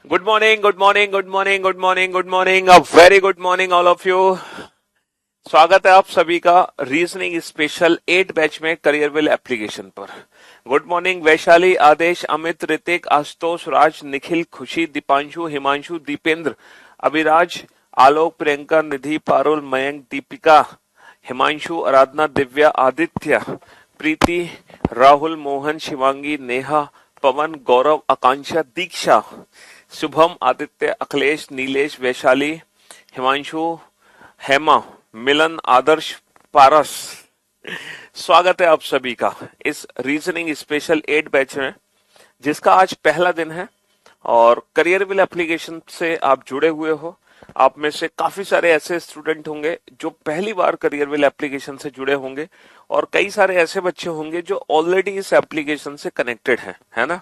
Good morning, good morning, good morning, good morning, good morning, a very good morning all of you. स्वागत है आप सभी का reasoning special 8 batch में करियरविल application पर। गुड मॉर्निंग वैशाली, आदेश, अमित, ऋतिक, आशुतोष, राज, निखिल, खुशी, दीपांशु, हिमांशु, दीपेंद्र, अभिराज, आलोक, प्रियंका, निधि, पारुल, मयंक, दीपिका, हिमांशु, आराधना, दिव्या, आदित्य, प्रीति, राहुल, मोहन, शिवांगी, नेहा, पवन, गौरव, आकांक्षा, दीक्षा, शुभम, आदित्य, अखिलेश, नीलेश, वैशाली, हिमांशु, हेमा, मिलन, आदर्श, पारस। स्वागत है आप सभी का इस रीजनिंग स्पेशल 8 बैच में, जिसका आज पहला दिन है और करियरविल एप्लीकेशन से आप जुड़े हुए हो। आप में से काफी सारे ऐसे स्टूडेंट होंगे जो पहली बार करियरविल एप्लीकेशन से जुड़े होंगे और कई सारे ऐसे बच्चे होंगे जो ऑलरेडी इस एप्लीकेशन से कनेक्टेड हैं, है ना।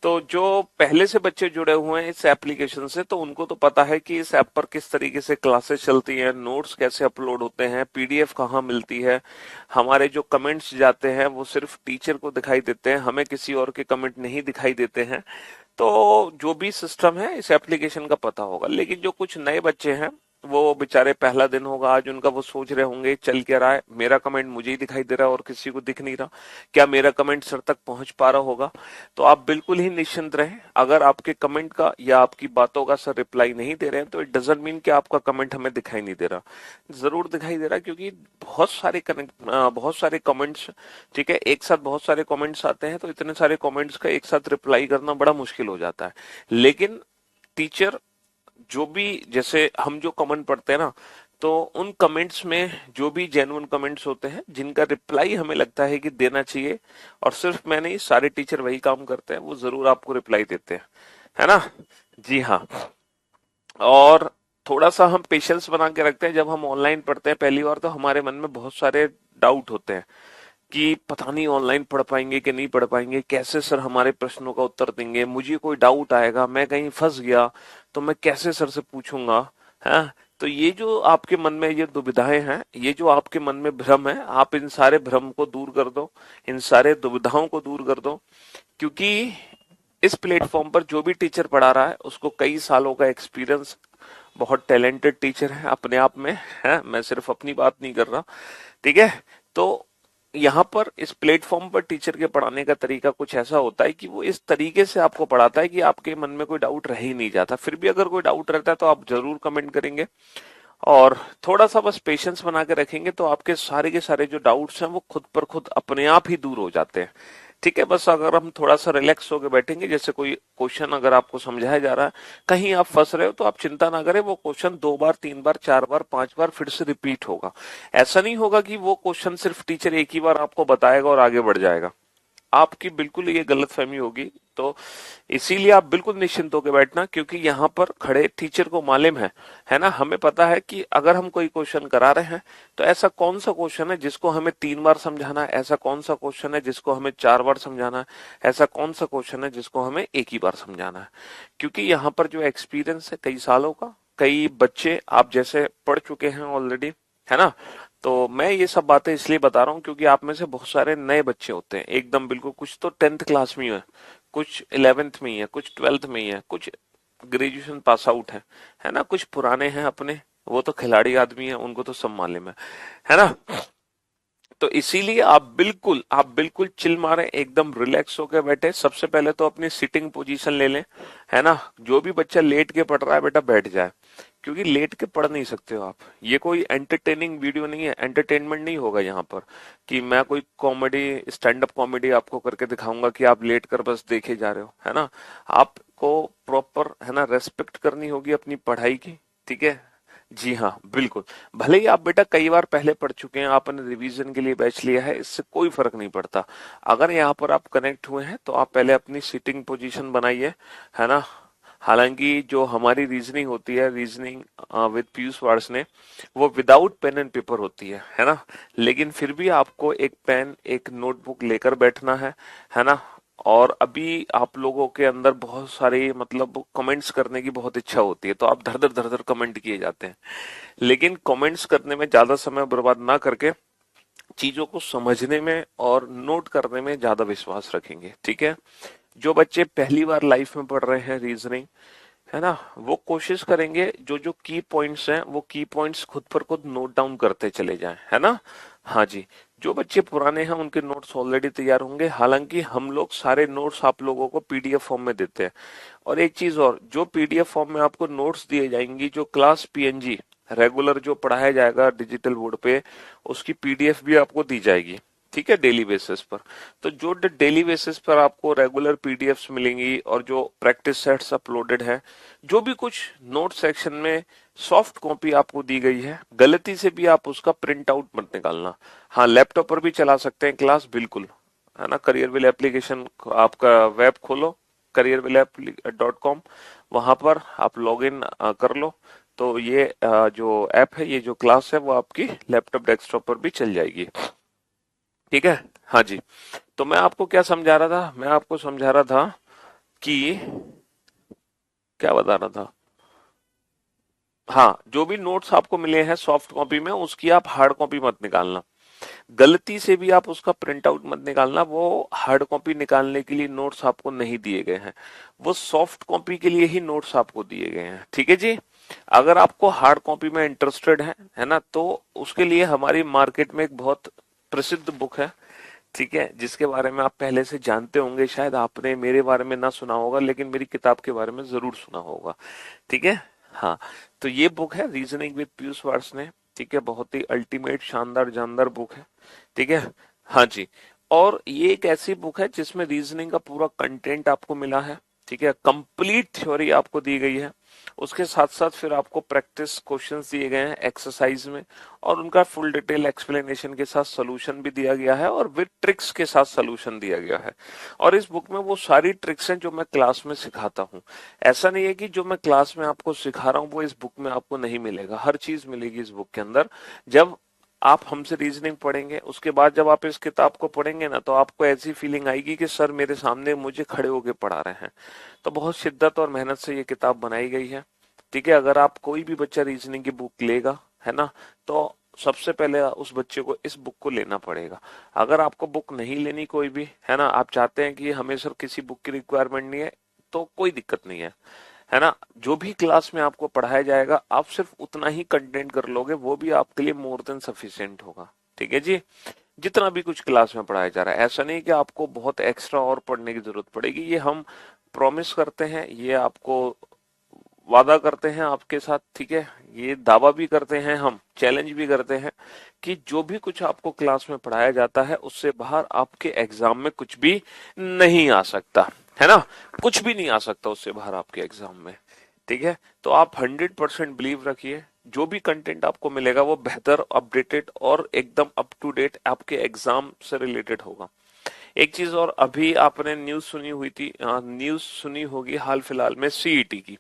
तो जो पहले से बच्चे जुड़े हुए हैं इस एप्लीकेशन से, तो उनको तो पता है कि इस ऐप पर किस तरीके से क्लासेस चलती हैं, नोट्स कैसे अपलोड होते हैं, पीडीएफ कहाँ मिलती है, हमारे जो कमेंट्स जाते हैं वो सिर्फ टीचर को दिखाई देते हैं, हमें किसी और के कमेंट नहीं दिखाई देते हैं। तो जो भी सिस्टम है इस एप्लीकेशन का पता होगा। लेकिन जो कुछ नए बच्चे हैं वो बेचारे पहला दिन होगा आज उनका, वो सोच रहे होंगे चल क्या रहा है, मेरा कमेंट मुझे ही दिखाई दे रहा है और किसी को दिख नहीं रहा, क्या मेरा कमेंट सर तक पहुंच पा रहा होगा। तो आप बिल्कुल ही निश्चिंत रहें, अगर आपके कमेंट का या आपकी बातों का सर रिप्लाई नहीं दे रहे हैं तो इट डजंट मीन कि आपका कमेंट हमें दिखाई नहीं दे रहा। जरूर दिखाई दे रहा है, क्योंकि बहुत सारे कमेंट्स, ठीक है, एक साथ बहुत सारे कमेंट्स आते हैं, तो इतने सारे कमेंट्स का एक साथ रिप्लाई करना बड़ा मुश्किल हो जाता है। लेकिन टीचर जो भी, जैसे हम जो कमेंट पढ़ते हैं ना, तो उन कमेंट्स में जो भी जेन्युइन कमेंट्स होते हैं जिनका रिप्लाई हमें लगता है कि देना चाहिए, और सिर्फ मैं नहीं, सारे टीचर वही काम करते हैं, वो जरूर आपको रिप्लाई देते हैं, है ना। जी हाँ। और थोड़ा सा हम पेशेंस बना के रखते हैं। जब हम ऑनलाइन पढ़ते हैं पहली बार, तो हमारे मन में बहुत सारे डाउट होते हैं कि पता नहीं ऑनलाइन पढ़ पाएंगे कि नहीं पढ़ पाएंगे, कैसे सर हमारे प्रश्नों का उत्तर देंगे, मुझे कोई डाउट आएगा, मैं कहीं फंस गया तो मैं कैसे सर से पूछूंगा, है। तो ये जो आपके मन में ये दुविधाएं हैं, ये जो आपके मन में भ्रम है, आप इन सारे भ्रम को दूर कर दो, इन सारे दुविधाओं को दूर कर दो। क्योंकि इस प्लेटफॉर्म पर जो भी टीचर पढ़ा रहा है उसको कई सालों का एक्सपीरियंस, बहुत टैलेंटेड टीचर है अपने आप में, है, मैं सिर्फ अपनी बात नहीं कर रहा, ठीक है। तो यहाँ पर इस प्लेटफॉर्म पर टीचर के पढ़ाने का तरीका कुछ ऐसा होता है कि वो इस तरीके से आपको पढ़ाता है कि आपके मन में कोई डाउट रह ही नहीं जाता। फिर भी अगर कोई डाउट रहता है तो आप जरूर कमेंट करेंगे, और थोड़ा सा बस पेशेंस बना के रखेंगे तो आपके सारे के सारे जो डाउट्स हैं वो खुद पर खुद अपने आप ही दूर हो जाते हैं, ठीक है। बस अगर हम थोड़ा सा रिलैक्स होकर बैठेंगे, जैसे कोई क्वेश्चन अगर आपको समझाया जा रहा है, कहीं आप फंस रहे हो, तो आप चिंता ना करें, वो क्वेश्चन 2 बार 3 बार 4 बार 5 बार फिर से रिपीट होगा। ऐसा नहीं होगा कि वो क्वेश्चन सिर्फ टीचर एक ही बार आपको बताएगा और आगे बढ़ जाएगा, आपकी बिल्कुल ये गलतफहमी होगी। तो इसीलिए आप बिल्कुल निश्चिंत होकर बैठना, क्योंकि यहाँ पर खड़े टीचर को मालूम है ना, हमें पता है कि अगर हम कोई क्वेश्चन करा रहे हैं तो ऐसा कौन सा क्वेश्चन है जिसको हमें 3 बार समझाना है, ऐसा कौन सा क्वेश्चन है जिसको हमें 4 बार समझाना है, ऐसा कौन सा क्वेश्चन है जिसको हमें एक ही बार समझाना है। क्योंकि यहाँ पर जो एक्सपीरियंस है कई सालों का, कई बच्चे आप जैसे पढ़ चुके हैं ऑलरेडी, है ना। तो मैं ये सब बातें इसलिए बता रहा हूँ क्योंकि आप में से बहुत सारे नए बच्चे होते हैं एकदम, बिल्कुल, कुछ तो 10th क्लास में ही है, कुछ 11th में ही है, कुछ 12th में ही है, कुछ ग्रेजुएशन पास आउट है ना, कुछ पुराने हैं अपने, वो तो खिलाड़ी आदमी है, उनको तो सब मालूम है ना। तो इसीलिए आप बिल्कुल चिल मारे, एकदम रिलैक्स होकर बैठे। सबसे पहले तो अपनी सिटिंग पोजीशन ले लें, है ना। जो भी बच्चा लेट के पढ़ रहा है बेटा बैठ जाए, क्योंकि लेट के पढ़ नहीं सकते हो आप। ये कोई एंटरटेनिंग वीडियो नहीं है, एंटरटेनमेंट नहीं होगा यहाँ पर कि मैं कोई कॉमेडी, स्टैंड अप कॉमेडी आपको करके दिखाऊंगा कि आप लेट कर बस देखे जा रहे हो, है ना। आपको प्रॉपर, है ना, रेस्पेक्ट करनी होगी अपनी पढ़ाई की, ठीक है। जी हाँ, बिल्कुल। भले ही आप बेटा कई बार पहले पढ़ चुके हैं, आपने रिवीजन के लिए बैच लिया है, इससे कोई फर्क नहीं पड़ता। अगर यहाँ पर आप कनेक्ट हुए हैं तो आप पहले अपनी सीटिंग पोजीशन बनाइए, है ना। हालांकि जो हमारी रीजनिंग होती है, रीजनिंग विद पीयूष वार्ष्णेय, वो विदाउट पेन एंड पेपर होती है ना। लेकिन फिर भी आपको एक पेन, एक नोटबुक लेकर बैठना है ना। और अभी आप लोगों के अंदर बहुत सारे, मतलब, कमेंट्स करने की बहुत इच्छा होती है, तो आप धर धर कमेंट किए जाते हैं। लेकिन कमेंट्स करने में ज्यादा समय बर्बाद ना करके चीजों को समझने में और नोट करने में ज्यादा विश्वास रखेंगे, ठीक है। जो बच्चे पहली बार लाइफ में पढ़ रहे हैं रीजनिंग, है ना, वो कोशिश करेंगे जो जो की पॉइंट्स हैं वो की पॉइंट्स खुद पर खुद नोट डाउन करते चले जाएं, है ना। हाँ जी, जो बच्चे पुराने हैं उनके नोट्स ऑलरेडी तैयार होंगे, हालांकि हम लोग सारे नोट्स आप लोगों को पीडीएफ फॉर्म में देते हैं। और एक चीज और, जो पीडीएफ फॉर्म में आपको नोट्स दिए जाएंगी, जो क्लास पीएनजी रेगुलर जो पढ़ाया जाएगा डिजिटल बोर्ड पे, उसकी पीडीएफ भी आपको दी जाएगी, ठीक है, डेली बेसिस पर। तो जो डेली बेसिस पर आपको रेगुलर पीडीएफ्स मिलेंगी और जो प्रैक्टिस सेट्स अपलोडेड है, जो भी कुछ नोट सेक्शन में सॉफ्ट कॉपी आपको दी गई है, गलती से भी आप उसका प्रिंट आउट मत निकालना। हाँ, लैपटॉप पर भी चला सकते हैं क्लास, बिल्कुल, है ना। करियरविल एप्लीकेशन आपका वेब खोलो, careerwillap.com, वहां पर आप लॉग इन कर लो, तो ये जो ऐप है, ये जो क्लास है, वो आपकी लैपटॉप डेस्कटॉप पर भी चल जाएगी, ठीक है। हाँ जी, तो मैं आपको क्या समझा रहा था, मैं आपको समझा रहा था कि क्या बता रहा था, हाँ, जो भी नोट्स आपको मिले हैं सॉफ्ट कॉपी में, उसकी आप हार्ड कॉपी मत निकालना, गलती से भी आप उसका प्रिंट आउट मत निकालना। वो हार्ड कॉपी निकालने के लिए नोट्स आपको नहीं दिए गए हैं, वो सॉफ्ट कॉपी के लिए ही नोट्स आपको दिए गए हैं, ठीक है जी। अगर आपको हार्ड कॉपी में इंटरेस्टेड है ना, तो उसके लिए हमारी मार्केट में एक बहुत प्रसिद्ध बुक है, ठीक है, जिसके बारे में आप पहले से जानते होंगे, शायद आपने मेरे बारे में ना सुना होगा, लेकिन मेरी किताब के बारे में जरूर सुना होगा, ठीक है। हाँ, तो ये बुक है रीजनिंग विद पीयूष वार्ष्णेय, ठीक है, बहुत ही अल्टीमेट शानदार जानदार बुक है, ठीक है। हाँ जी, और ये एक ऐसी बुक है जिसमें रीजनिंग का पूरा कंटेंट आपको मिला है, ठीक है, कंप्लीट थ्योरी आपको दी गई है, उसके साथ साथ फिर आपको प्रैक्टिस क्वेश्चंस दिए गए हैं एक्सरसाइज में, और उनका फुल डिटेल एक्सप्लेनेशन के साथ सोल्यूशन भी दिया गया है, और विद ट्रिक्स के साथ सोल्यूशन दिया गया है। और इस बुक में वो सारी ट्रिक्स हैं जो मैं क्लास में सिखाता हूँ। ऐसा नहीं है कि जो मैं क्लास में आपको सिखा रहा हूँ वो इस बुक में आपको नहीं मिलेगा, हर चीज मिलेगी इस बुक के अंदर। जब आप हमसे रीजनिंग पढ़ेंगे, उसके बाद जब आप इस किताब को पढ़ेंगे ना, तो आपको ऐसी फीलिंग आएगी कि सर मेरे सामने मुझे खड़े होके पढ़ा रहे हैं। तो बहुत शिद्दत और मेहनत से ये किताब बनाई गई है, ठीक है। अगर आप कोई भी बच्चा रीजनिंग की बुक लेगा, है ना, तो सबसे पहले उस बच्चे को इस बुक को लेना पड़ेगा। अगर आपको बुक नहीं लेनी कोई भी, है ना, आप चाहते हैं कि हमें सर किसी बुक की रिक्वायरमेंट नहीं है, तो कोई दिक्कत नहीं है ना। जो भी क्लास में आपको पढ़ाया जाएगा, आप सिर्फ उतना ही कंटेंट कर लोगे, वो भी आपके लिए मोर देन सफिशिएंट होगा, ठीक है जी। जितना भी कुछ क्लास में पढ़ाया जा रहा है, ऐसा नहीं कि आपको बहुत एक्स्ट्रा और पढ़ने की जरूरत पड़ेगी, ये हम प्रॉमिस करते हैं, ये आपको वादा करते हैं आपके साथ, ठीक है, ये दावा भी करते हैं, हम चैलेंज भी करते हैं कि जो भी कुछ आपको क्लास में पढ़ाया जाता है उससे बाहर आपके एग्जाम में कुछ भी नहीं आ सकता, है ना, कुछ भी नहीं आ सकता उससे बाहर आपके एग्जाम में, ठीक है। तो आप 100% बिलीव रखिए, जो भी कंटेंट आपको मिलेगा वो बेहतर, अपडेटेड और एकदम अप टू डेट आपके एग्जाम से रिलेटेड होगा। एक चीज और, अभी आपने न्यूज सुनी हुई थी, न्यूज सुनी होगी हाल फिलहाल में, सीईटी की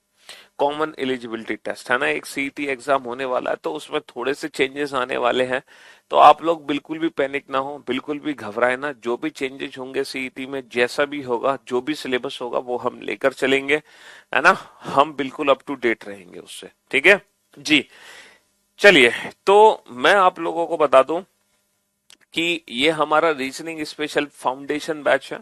कॉमन एलिजिबिलिटी टेस्ट, है ना, एक सीईटी एग्जाम होने वाला है, तो उसमें थोड़े से चेंजेस आने वाले हैं। तो आप लोग बिल्कुल भी पैनिक ना हो, बिल्कुल भी घबराए ना, जो भी चेंजेस होंगे सीईटी में, जैसा भी होगा, जो भी सिलेबस होगा वो हम लेकर चलेंगे, है ना, हम बिल्कुल अप टू डेट रहेंगे उससे, ठीक है जी। चलिए, तो मैं आप लोगों को बता दूं कि ये हमारा रीजनिंग स्पेशल फाउंडेशन बैच है।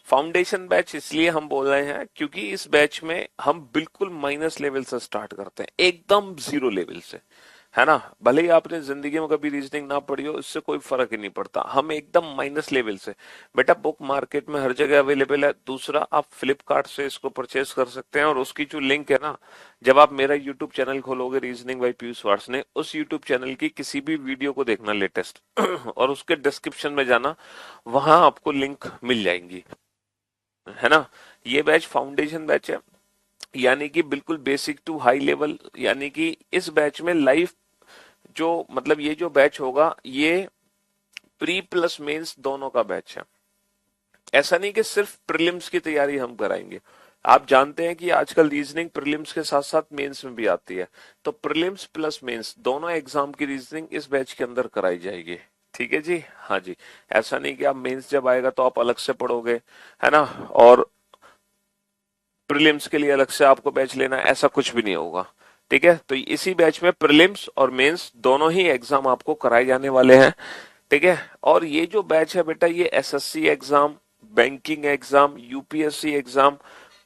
फाउंडेशन बैच इसलिए हम बोल रहे हैं क्योंकि इस बैच में हम बिल्कुल माइनस लेवल से स्टार्ट करते हैं, एकदम जीरो लेवल से, है ना। भले ही आपने जिंदगी में कभी रीजनिंग ना पढ़ी हो, इससे कोई फर्क ही नहीं पड़ता, हम एकदम माइनस लेवल से। बेटा, बुक मार्केट में हर जगह अवेलेबल है। दूसरा, आप फ्लिपकार्ट से इसको परचेज कर सकते हैं, और उसकी जो लिंक है ना, जब आप मेरा यूट्यूब चैनल खोलोगे रीजनिंग बाय पीयूष वार्ष्णेय, उस यूट्यूब चैनल की किसी भी वीडियो को देखना लेटेस्ट और उसके डिस्क्रिप्शन में जाना, वहां आपको लिंक मिल जाएंगी, है ना। ये बैच फाउंडेशन बैच है, यानी कि बिल्कुल बेसिक टू हाई लेवल, यानी कि इस बैच में लाइव जो मतलब ये जो बैच होगा, ये प्री प्लस मेंस दोनों का बैच है। ऐसा नहीं कि सिर्फ प्रीलिम्स की तैयारी हम कराएंगे, आप जानते हैं कि आजकल रीजनिंग प्रीलिम्स के साथ साथ मेंस में भी आती है, तो प्रीलिम्स प्लस मेंस दोनों एग्जाम की रीजनिंग इस बैच के अंदर कराई जाएगी, ठीक है जी। हाँ जी, ऐसा नहीं कि आप मेंस जब आएगा तो आप अलग से पढ़ोगे, है ना, और प्रीलिम्स के लिए अलग से आपको बैच लेना, ऐसा कुछ भी नहीं होगा, ठीक है। तो इसी बैच में प्रीलिम्स और मेंस दोनों ही एग्जाम आपको कराए जाने वाले हैं, ठीक है। और ये जो बैच है बेटा, ये SSC exam, banking exam, UPSC exam,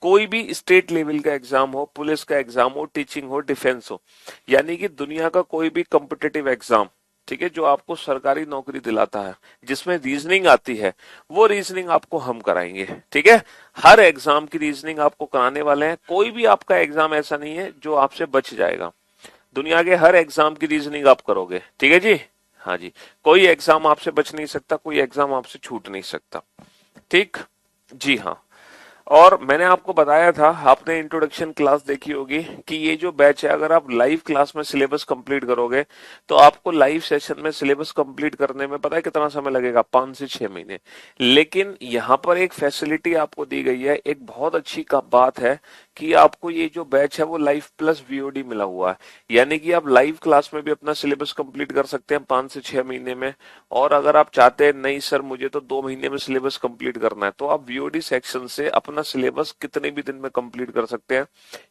कोई भी स्टेट लेवल का एग्जाम हो, पुलिस का एग्जाम हो, टीचिंग हो, डिफेंस हो, यानी कि दुनिया का कोई भी कॉम्पिटिटिव एग्जाम, ठीक है, जो आपको सरकारी नौकरी दिलाता है, जिसमें रीजनिंग आती है, वो रीजनिंग आपको हम कराएंगे। ठीक है, हर एग्जाम की रीजनिंग आपको कराने वाले हैं। कोई भी आपका एग्जाम ऐसा नहीं है जो आपसे बच जाएगा। दुनिया के हर एग्जाम की रीजनिंग आप करोगे। ठीक है जी, हाँ जी, कोई एग्जाम आपसे बच नहीं सकता, कोई एग्जाम आपसे छूट नहीं सकता। ठीक, जी हाँ। और मैंने आपको बताया था, आपने इंट्रोडक्शन क्लास देखी होगी, कि ये जो बैच है, अगर आप लाइव क्लास में सिलेबस कंप्लीट करोगे तो आपको लाइव सेशन में सिलेबस कंप्लीट करने में पता है कितना समय लगेगा? 5 से 6 महीने। लेकिन यहाँ पर एक फैसिलिटी आपको दी गई है, एक बहुत अच्छी का बात है कि आपको ये जो बैच है वो लाइव प्लस वीओडी मिला हुआ है, यानी कि आप लाइव क्लास में भी अपना सिलेबस कंप्लीट कर सकते हैं 5 से 6 महीने में। और अगर आप चाहते हैं नहीं सर मुझे तो 2 महीने में सिलेबस कंप्लीट करना है, तो आप वीओडी सेक्शन से अपना सिलेबस कितने भी दिन में कंप्लीट कर सकते हैं,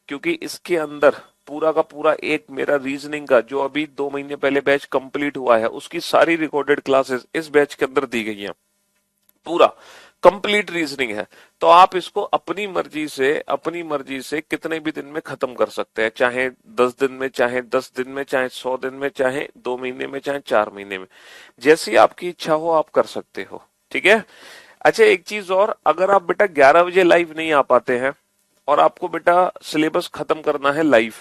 क्योंकि इसके अंदर पूरा का पूरा एक मेरा रीजनिंग का जो अभी 2 महीने पहले बैच कंप्लीट हुआ है, उसकी सारी रिकॉर्डेड क्लासेस इस बैच के अंदर दी गई हैं। पूरा कंप्लीट रीजनिंग है। तो आप इसको अपनी मर्जी से कितने भी दिन में खत्म कर सकते हैं, चाहे 10 दिन में, चाहे 10 दिन में, चाहे 100 दिन में, चाहे 2 महीने में, चाहे 4 महीने में, जैसी आपकी इच्छा हो आप कर सकते हो। ठीक है। अच्छा, एक चीज और, अगर आप बेटा 11 बजे लाइव नहीं आ पाते हैं और आपको बेटा सिलेबस खत्म करना है लाइव,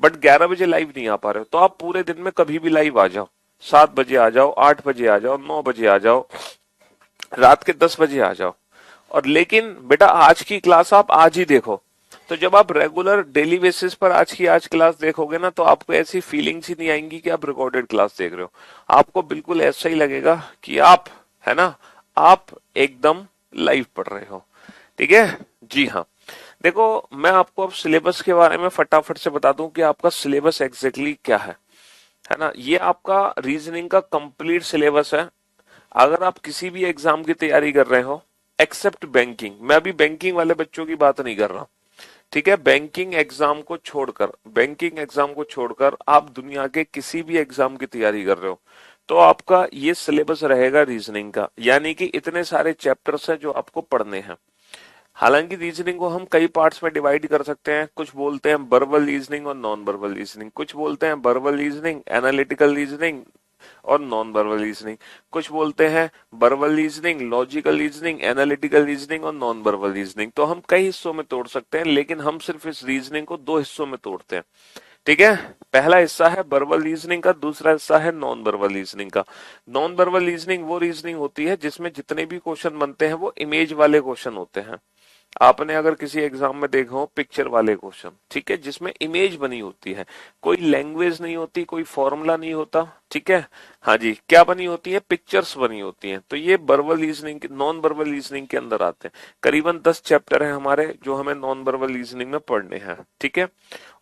बट 11 बजे लाइव नहीं आ पा रहे हो, तो आप पूरे दिन में कभी भी लाइव आ जाओ। 7 बजे आ जाओ, 8 बजे आ जाओ, 9 बजे आ जाओ, रात के 10 बजे आ जाओ। और लेकिन बेटा आज की क्लास आप आज ही देखो। तो जब आप रेगुलर डेली बेसिस पर आज की आज क्लास देखोगे ना, तो आपको ऐसी फीलिंग्स ही नहीं आएंगी कि आप रिकॉर्डेड क्लास देख रहे हो। आपको बिल्कुल ऐसा ही लगेगा कि आप, है ना, आप एकदम लाइव पढ़ रहे हो। ठीक है, जी हाँ। देखो, मैं आपको अब सिलेबस के बारे में फटाफट से बता दूं कि आपका सिलेबस एग्जैक्टली क्या है ना। ये आपका रीजनिंग का कंप्लीट सिलेबस है। अगर आप किसी भी एग्जाम की तैयारी कर रहे हो, एक्सेप्ट बैंकिंग, मैं अभी बैंकिंग वाले बच्चों की बात नहीं कर रहा, ठीक है, बैंकिंग एग्जाम को छोड़कर आप दुनिया के किसी भी एग्जाम की तैयारी कर रहे हो, तो आपका ये सिलेबस रहेगा रीजनिंग का, यानी कि इतने सारे चैप्टर्स हैं जो आपको पढ़ने हैं। हालांकि रीजनिंग को हम कई पार्ट्स में डिवाइड कर सकते हैं। कुछ बोलते हैं वर्बल रीजनिंग और नॉन वर्बल रीजनिंग, कुछ बोलते हैं वर्बल रीजनिंग, एनालिटिकल रीजनिंग और नॉन वर्बल रीजनिंग, कुछ बोलते हैं verbal reasoning, logical reasoning, analytical reasoning और नॉन वर्बल रीजनिंग। तो हम कई हिस्सों में तोड़ सकते हैं, लेकिन हम सिर्फ इस रीजनिंग को 2 हिस्सों में तोड़ते हैं। ठीक है, पहला हिस्सा है वर्बल रीजनिंग का, दूसरा हिस्सा है नॉन वर्बल रीजनिंग का। नॉन वर्बल रीजनिंग वो रीजनिंग होती है जिसमें जितने भी क्वेश्चन बनते हैं वो इमेज वाले क्वेश्चन होते हैं। आपने अगर किसी एग्जाम में देखा हो पिक्चर वाले क्वेश्चन, ठीक है, जिसमें इमेज बनी होती है, कोई लैंग्वेज नहीं होती, कोई फॉर्मूला नहीं होता। ठीक है, हाँ जी, क्या बनी होती है? पिक्चर्स बनी होती हैं। तो ये verbal reasoning, non verbal reasoning के अंदर आते हैं। करीबन 10 चैप्टर हैं हमारे जो हमें नॉन वर्बल रीजनिंग में पढ़ने हैं। ठीक है,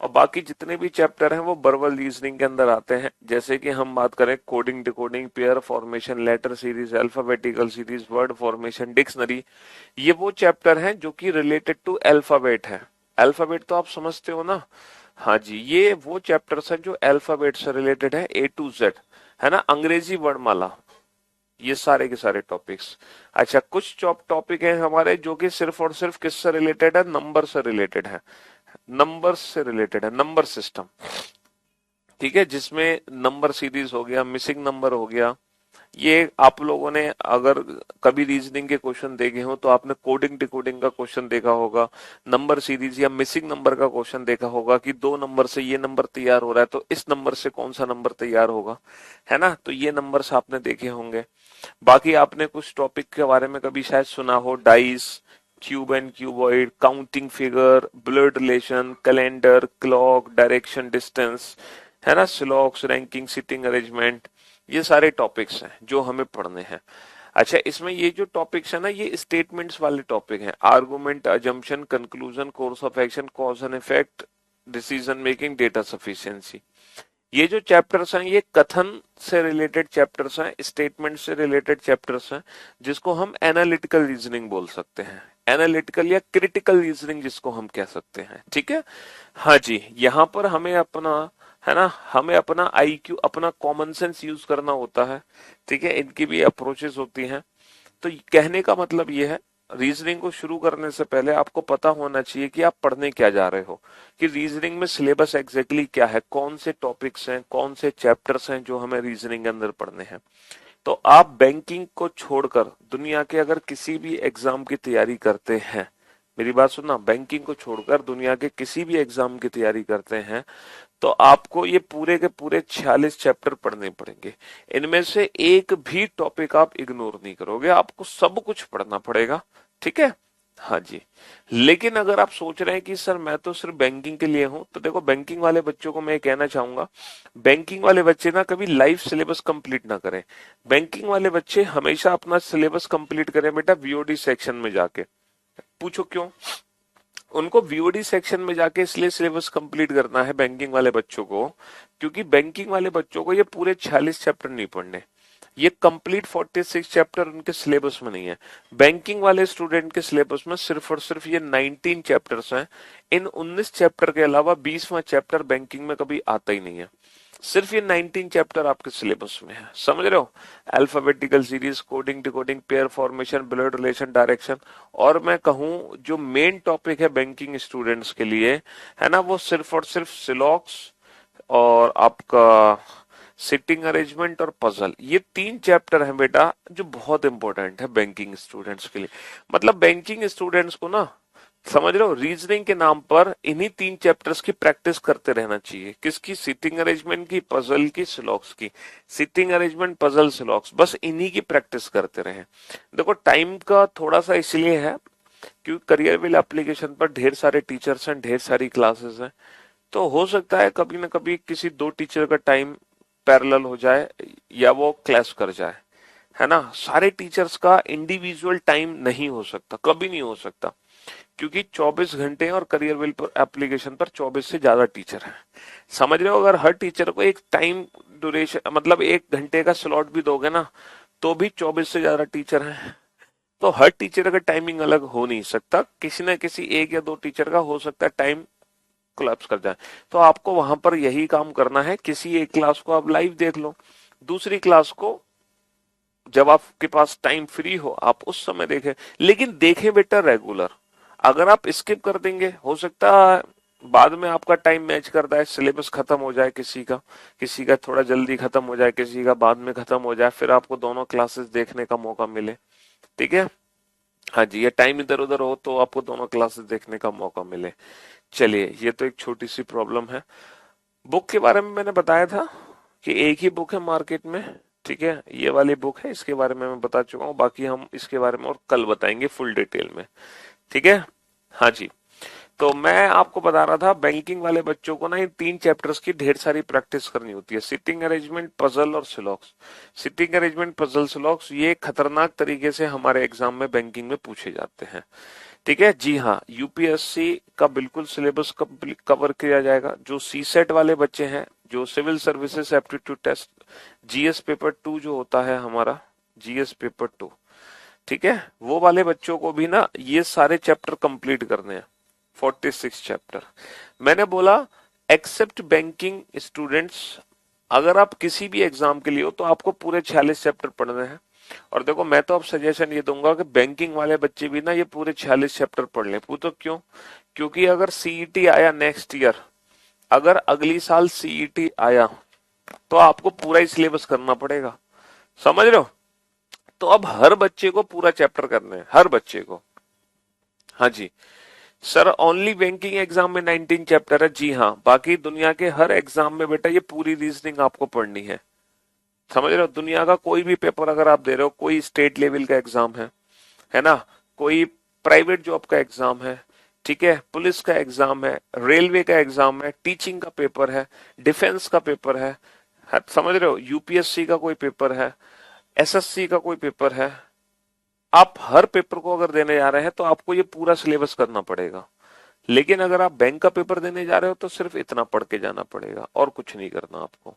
और बाकी जितने भी चैप्टर हैं वो वर्बल रीजनिंग के अंदर आते हैं। जैसे कि हम बात करें coding, decoding, pair formation, letter series, alphabetical series, word formation, dictionary, ये वो चैप्टर हैं जो कि रिलेटेड टू अल्फाबेट है। अल्फाबेट तो आप समझते हो ना? हाँ जी, ये वो चैप्टर्स हैं जो अल्फाबेट से रिलेटेड है, A to Z, है ना, अंग्रेजी वर्णमाला, ये सारे के सारे टॉपिक्स। अच्छा, कुछ टॉपिक हैं हमारे जो कि सिर्फ और सिर्फ किससे रिलेटेड है? नंबर से रिलेटेड है, नंबर से रिलेटेड है, नंबर सिस्टम। ठीक है, जिसमें नंबर सीरीज हो गया, मिसिंग नंबर हो गया। ये आप लोगों ने अगर कभी रीजनिंग के क्वेश्चन देखे हो तो आपने कोडिंग डिकोडिंग का क्वेश्चन देखा होगा, नंबर सीरीज या मिसिंग नंबर का क्वेश्चन देखा होगा कि 2 नंबर से ये नंबर तैयार हो रहा है, तो इस नंबर से कौन सा नंबर तैयार होगा, है ना। तो ये नंबर्स आपने देखे होंगे। बाकी आपने कुछ टॉपिक के बारे में कभी शायद सुना हो, dice, cube and cuboid, counting figure, blood relation, calendar, clock, direction, distance, है ना, स्लॉक्स, रैंकिंग, सिटिंग अरेंजमेंट, ये सारे टॉपिक्स हैं जो हमें पढ़ने हैं। अच्छा, इसमें ये जो टॉपिक्स है ना, ये स्टेटमेंट्स वाले टॉपिक हैं। Argument, assumption, conclusion, course of action, cause and effect, decision making, data sufficiency. ये जो चैप्टर्स हैं ये कथन से रिलेटेड चैप्टर्स हैं, स्टेटमेंट से रिलेटेड चैप्टर्स हैं, जिसको हम एनालिटिकल रीजनिंग बोल सकते हैं, एनालिटिकल या क्रिटिकल रीजनिंग जिसको हम कह सकते हैं। ठीक है, हाँ जी, यहाँ पर हमें अपना, है ना, हमें अपना IQ, अपना कॉमन सेंस यूज करना होता है। ठीक है, इनकी भी अप्रोचेस होती हैं। तो कहने का मतलब ये है, रीजनिंग को शुरू करने से पहले आपको पता होना चाहिए कि आप पढ़ने क्या जा रहे हो, कि रीजनिंग में सिलेबस एग्जैक्टली क्या है, कौन से टॉपिक्स हैं, कौन से चैप्टर्स हैं जो हमें रीजनिंग के अंदर पढ़ने हैं। तो आप बैंकिंग को छोड़कर दुनिया के अगर किसी भी एग्जाम की तैयारी करते हैं, मेरी बात सुनना, बैंकिंग को छोड़कर दुनिया के किसी भी एग्जाम की तैयारी करते हैं तो आपको ये पूरे के पूरे 46 चैप्टर पढ़ने पड़ेंगे। इनमें से एक भी टॉपिक आप इग्नोर नहीं करोगे, आपको सब कुछ पढ़ना पड़ेगा। ठीक है, हाँ जी। लेकिन अगर आप सोच रहे हैं कि सर मैं तो सिर्फ बैंकिंग के लिए हूं, तो देखो बैंकिंग वाले बच्चों को मैं कहना चाहूंगा, बैंकिंग वाले बच्चे ना कभी लाइफ सिलेबस कंप्लीट ना करें। बैंकिंग वाले बच्चे हमेशा अपना सिलेबस कंप्लीट करें बेटा वीओडी सेक्शन में जाके। पूछो क्यों? उनको वीओडी सेक्शन में जाके इसलिए सिलेबस कंप्लीट करना है बैंकिंग वाले बच्चों को, क्योंकि बैंकिंग वाले बच्चों को ये पूरे 46 चैप्टर नहीं पढ़ने, ये कंप्लीट 46 चैप्टर उनके सिलेबस में नहीं है। बैंकिंग वाले स्टूडेंट के सिलेबस में सिर्फ और सिर्फ ये 19 चैप्टर्स हैं। इन 19 चैप्टर के अलावा 20वां चैप्टर बैंकिंग में कभी आता ही नहीं है। सिर्फ ये 19 चैप्टर आपके सिलेबस में है, समझ रहे हो? Alphabetical series, coding, decoding, pair formation, blood relation, direction, और मैं कहूं जो मेन टॉपिक है बैंकिंग स्टूडेंट्स के लिए, है ना, वो सिर्फ और सिर्फ सिलॉक्स और आपका सिटिंग अरेंजमेंट और पजल, ये 3 चैप्टर हैं बेटा जो बहुत इंपॉर्टेंट है बैंकिंग स्टूडेंट्स के लिए। मतलब बैंकिंग स्टूडेंट्स को ना, समझ रहे हो, रीजनिंग के नाम पर इन्हीं 3 चैप्टर्स की प्रैक्टिस करते रहना चाहिए। किसकी? सिटिंग अरेंजमेंट की, पजल की, सिलॉक्स की। सिटिंग अरेंजमेंट, पजल, सिलॉक्स, बस इन्हीं की प्रैक्टिस करते रहे। देखो टाइम का थोड़ा सा इसलिए है क्योंकि करियरविल एप्लीकेशन पर ढेर सारे टीचर्स हैं, ढेर सारी क्लासेस हैं, तो हो सकता है कभी ना कभी किसी 2 टीचर का टाइम पैरेलल हो जाए या वो क्लैश कर जाए, है ना। सारे टीचर्स का इंडिविजुअल टाइम नहीं हो सकता, कभी नहीं हो सकता, क्योंकि 24 घंटे और करियरविल पर एप्लीकेशन पर 24 से ज्यादा टीचर हैं। समझ रहे हो? अगर हर टीचर को एक टाइम ड्यूरेशन मतलब 1 घंटे का स्लॉट भी दोगे ना, तो भी 24 से ज्यादा टीचर हैं। तो हर टीचर का टाइमिंग अलग हो नहीं सकता, किसी ना किसी 1 या 2 टीचर का हो सकता है टाइम कोलैप्स कर जाए। तो आपको वहां पर यही काम करना है, किसी एक क्लास को आप लाइव देख लो, दूसरी क्लास को जब आपके पास टाइम फ्री हो आप उस समय देखें, लेकिन देखें बेटा रेगुलर। अगर आप स्किप कर देंगे, हो सकता है बाद में आपका टाइम मैच करता है, सिलेबस खत्म हो जाए, किसी का थोड़ा जल्दी खत्म हो जाए, किसी का बाद में खत्म हो जाए, फिर आपको दोनों क्लासेस देखने का मौका मिले। ठीक है, हाँ जी, ये टाइम इधर उधर हो तो आपको दोनों क्लासेस देखने का मौका मिले। चलिए, ये तो एक छोटी सी प्रॉब्लम है। बुक के बारे में मैंने बताया था कि एक ही बुक है मार्केट में। ठीक है, ये वाली बुक है, इसके बारे में मैं बता चुका हूँ, बाकी हम इसके बारे में और कल बताएंगे फुल डिटेल में। ठीक है, हाँ जी। तो मैं आपको बता रहा था बैंकिंग वाले बच्चों को ना इन 3 चैप्टर्स की ढेर सारी प्रैक्टिस करनी होती है, सिटिंग अरेंजमेंट, पजल और सिलॉक्स। सिटिंग अरेंजमेंट, पजल, सिलॉक्स, ये खतरनाक तरीके से हमारे एग्जाम में बैंकिंग में पूछे जाते हैं। ठीक है जी, हाँ, यूपीएससी का बिल्कुल सिलेबस कवर किया जाएगा। जो सीसेट वाले बच्चे हैं, जो civil services aptitude test, GS paper 2 जो होता है हमारा, जीएस पेपर 2, ठीक है, वो वाले बच्चों को भी ना ये सारे चैप्टर कंप्लीट करने हैं, 46 चैप्टर। मैंने बोला एक्सेप्ट बैंकिंग स्टूडेंट्स, अगर आप किसी भी एग्जाम के लिए हो तो आपको पूरे 46 चैप्टर पढ़ने हैं। और देखो मैं तो अब सजेशन ये दूंगा कि बैंकिंग वाले बच्चे भी ना ये पूरे 46 चैप्टर पढ़ लें। पूछो क्यों? क्योंकि अगर सीईटी आया नेक्स्ट ईयर, अगर अगली साल सीईटी आया तो आपको पूरा ही सिलेबस करना पड़ेगा, समझ रहे हो? तो अब हर बच्चे को पूरा चैप्टर करना है, हर बच्चे को। हाँ जी सर, ओनली बैंकिंग एग्जाम में 19 चैप्टर है। जी हाँ, बाकी दुनिया के हर एग्जाम में बेटा ये पूरी रीजनिंग आपको पढ़नी है, समझ रहे हो? दुनिया का कोई भी पेपर अगर आप दे रहे हो, कोई स्टेट लेवल का एग्जाम है ना, कोई प्राइवेट जॉब का एग्जाम है, ठीक है, पुलिस का एग्जाम है, रेलवे का एग्जाम है, टीचिंग का पेपर है, डिफेंस का पेपर है, समझ रहे हो, यूपीएससी का कोई पेपर है, एसएससी का कोई पेपर है, आप हर पेपर को अगर देने जा रहे हैं तो आपको ये पूरा सिलेबस करना पड़ेगा। लेकिन अगर आप बैंक का पेपर देने जा रहे हो तो सिर्फ इतना पढ़ के जाना पड़ेगा और कुछ नहीं करना आपको।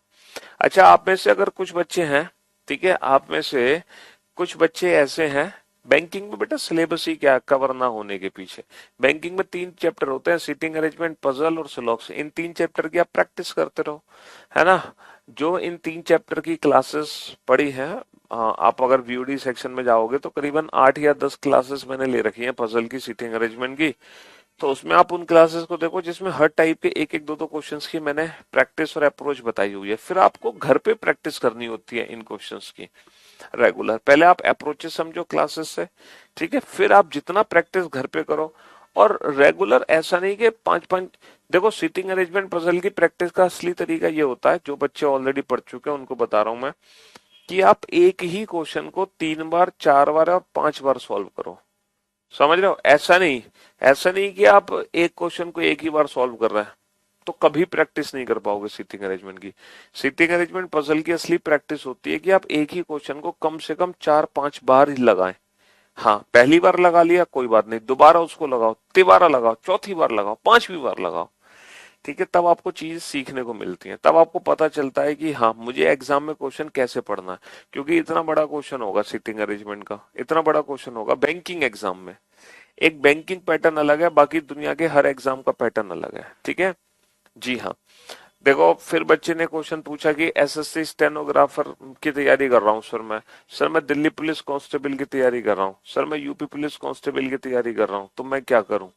अच्छा, आप में से अगर कुछ बच्चे हैं, ठीक है, आप में से कुछ बच्चे ऐसे हैं, बैंकिंग में बेटा सिलेबस ही क्या कवर ना होने के पीछे, बैंकिंग में 3 चैप्टर होते हैं, सिटिंग अरेंजमेंट, पजल और सिलॉक्स। इन 3 चैप्टर की आप प्रैक्टिस करते रहो, है ना। जो इन 3 चैप्टर की क्लासेस पढ़ी है आप अगर वीओडी सेक्शन में जाओगे तो करीबन 8 या 10 क्लासेस मैंने ले रखी हैं पजल की, सीटिंग अरेंजमेंट की। तो उसमें आप उन क्लासेस को देखो जिसमें हर टाइप के एक एक दो दो क्वेश्चंस की मैंने प्रैक्टिस और अप्रोच बताई हुई है। फिर आपको घर पे प्रैक्टिस करनी होती है इन क्वेश्चंस की रेगुलर। पहले आप अप्रोचेस समझो क्लासेस से, ठीक है, फिर आप जितना प्रैक्टिस घर पे करो और रेगुलर। ऐसा नहीं कि पांच पांच, देखो सीटिंग अरेंजमेंट पजल की प्रैक्टिस का असली तरीका ये होता है, जो बच्चे ऑलरेडी पढ़ चुके हैं उनको बता रहा हूं मैं, कि आप एक ही क्वेश्चन को 3 बार 4 बार और 5 बार सॉल्व करो। समझ रहे हो? ऐसा नहीं कि आप एक क्वेश्चन को एक ही बार सॉल्व कर रहे हैं, तो कभी प्रैक्टिस नहीं कर पाओगे सीटिंग अरेंजमेंट की। सीटिंग अरेंजमेंट पजल की असली प्रैक्टिस होती है कि आप एक ही क्वेश्चन को कम से कम 4-5 बार ही लगाएं। हाँ, पहली बार लगा लिया कोई बात नहीं, दोबारा उसको लगाओ, तिबारा लगाओ, चौथी बार लगाओ, 5वीं बार लगाओ, ठीक है। तब आपको चीज सीखने को मिलती है, तब आपको पता चलता है कि हाँ मुझे एग्जाम में क्वेश्चन कैसे पढ़ना है। क्योंकि इतना बड़ा क्वेश्चन होगा सीटिंग अरेंजमेंट का, इतना बड़ा क्वेश्चन होगा बैंकिंग एग्जाम में। एक बैंकिंग पैटर्न अलग है, बाकी दुनिया के हर एग्जाम का पैटर्न अलग है, ठीक है। जी हाँ, देखो फिर बच्चे ने क्वेश्चन पूछा कि एसएससी स्टेनोग्राफर की तैयारी कर रहा हूँ सर मैं, सर मैं दिल्ली पुलिस कांस्टेबल की तैयारी कर रहा हूँ, सर मैं यूपी पुलिस कांस्टेबल की तैयारी कर रहा हूँ, तो मैं क्या करूँ?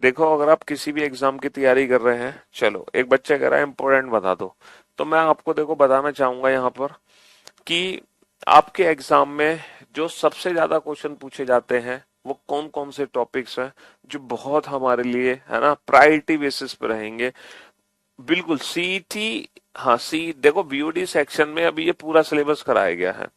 देखो अगर आप किसी भी एग्जाम की तैयारी कर रहे हैं, चलो एक बच्चा कह रहा है इंपॉर्टेंट बता दो, तो मैं आपको देखो बताना चाहूंगा यहाँ पर कि आपके एग्जाम में जो सबसे ज्यादा क्वेश्चन पूछे जाते हैं वो कौन कौन से टॉपिक्स हैं जो बहुत हमारे लिए है ना प्रायोरिटी बेसिस पे रहेंगे। बिल्कुल सीईटी, हाँ सी देखो बीओडी सेक्शन में अभी ये पूरा सिलेबस कराया गया है,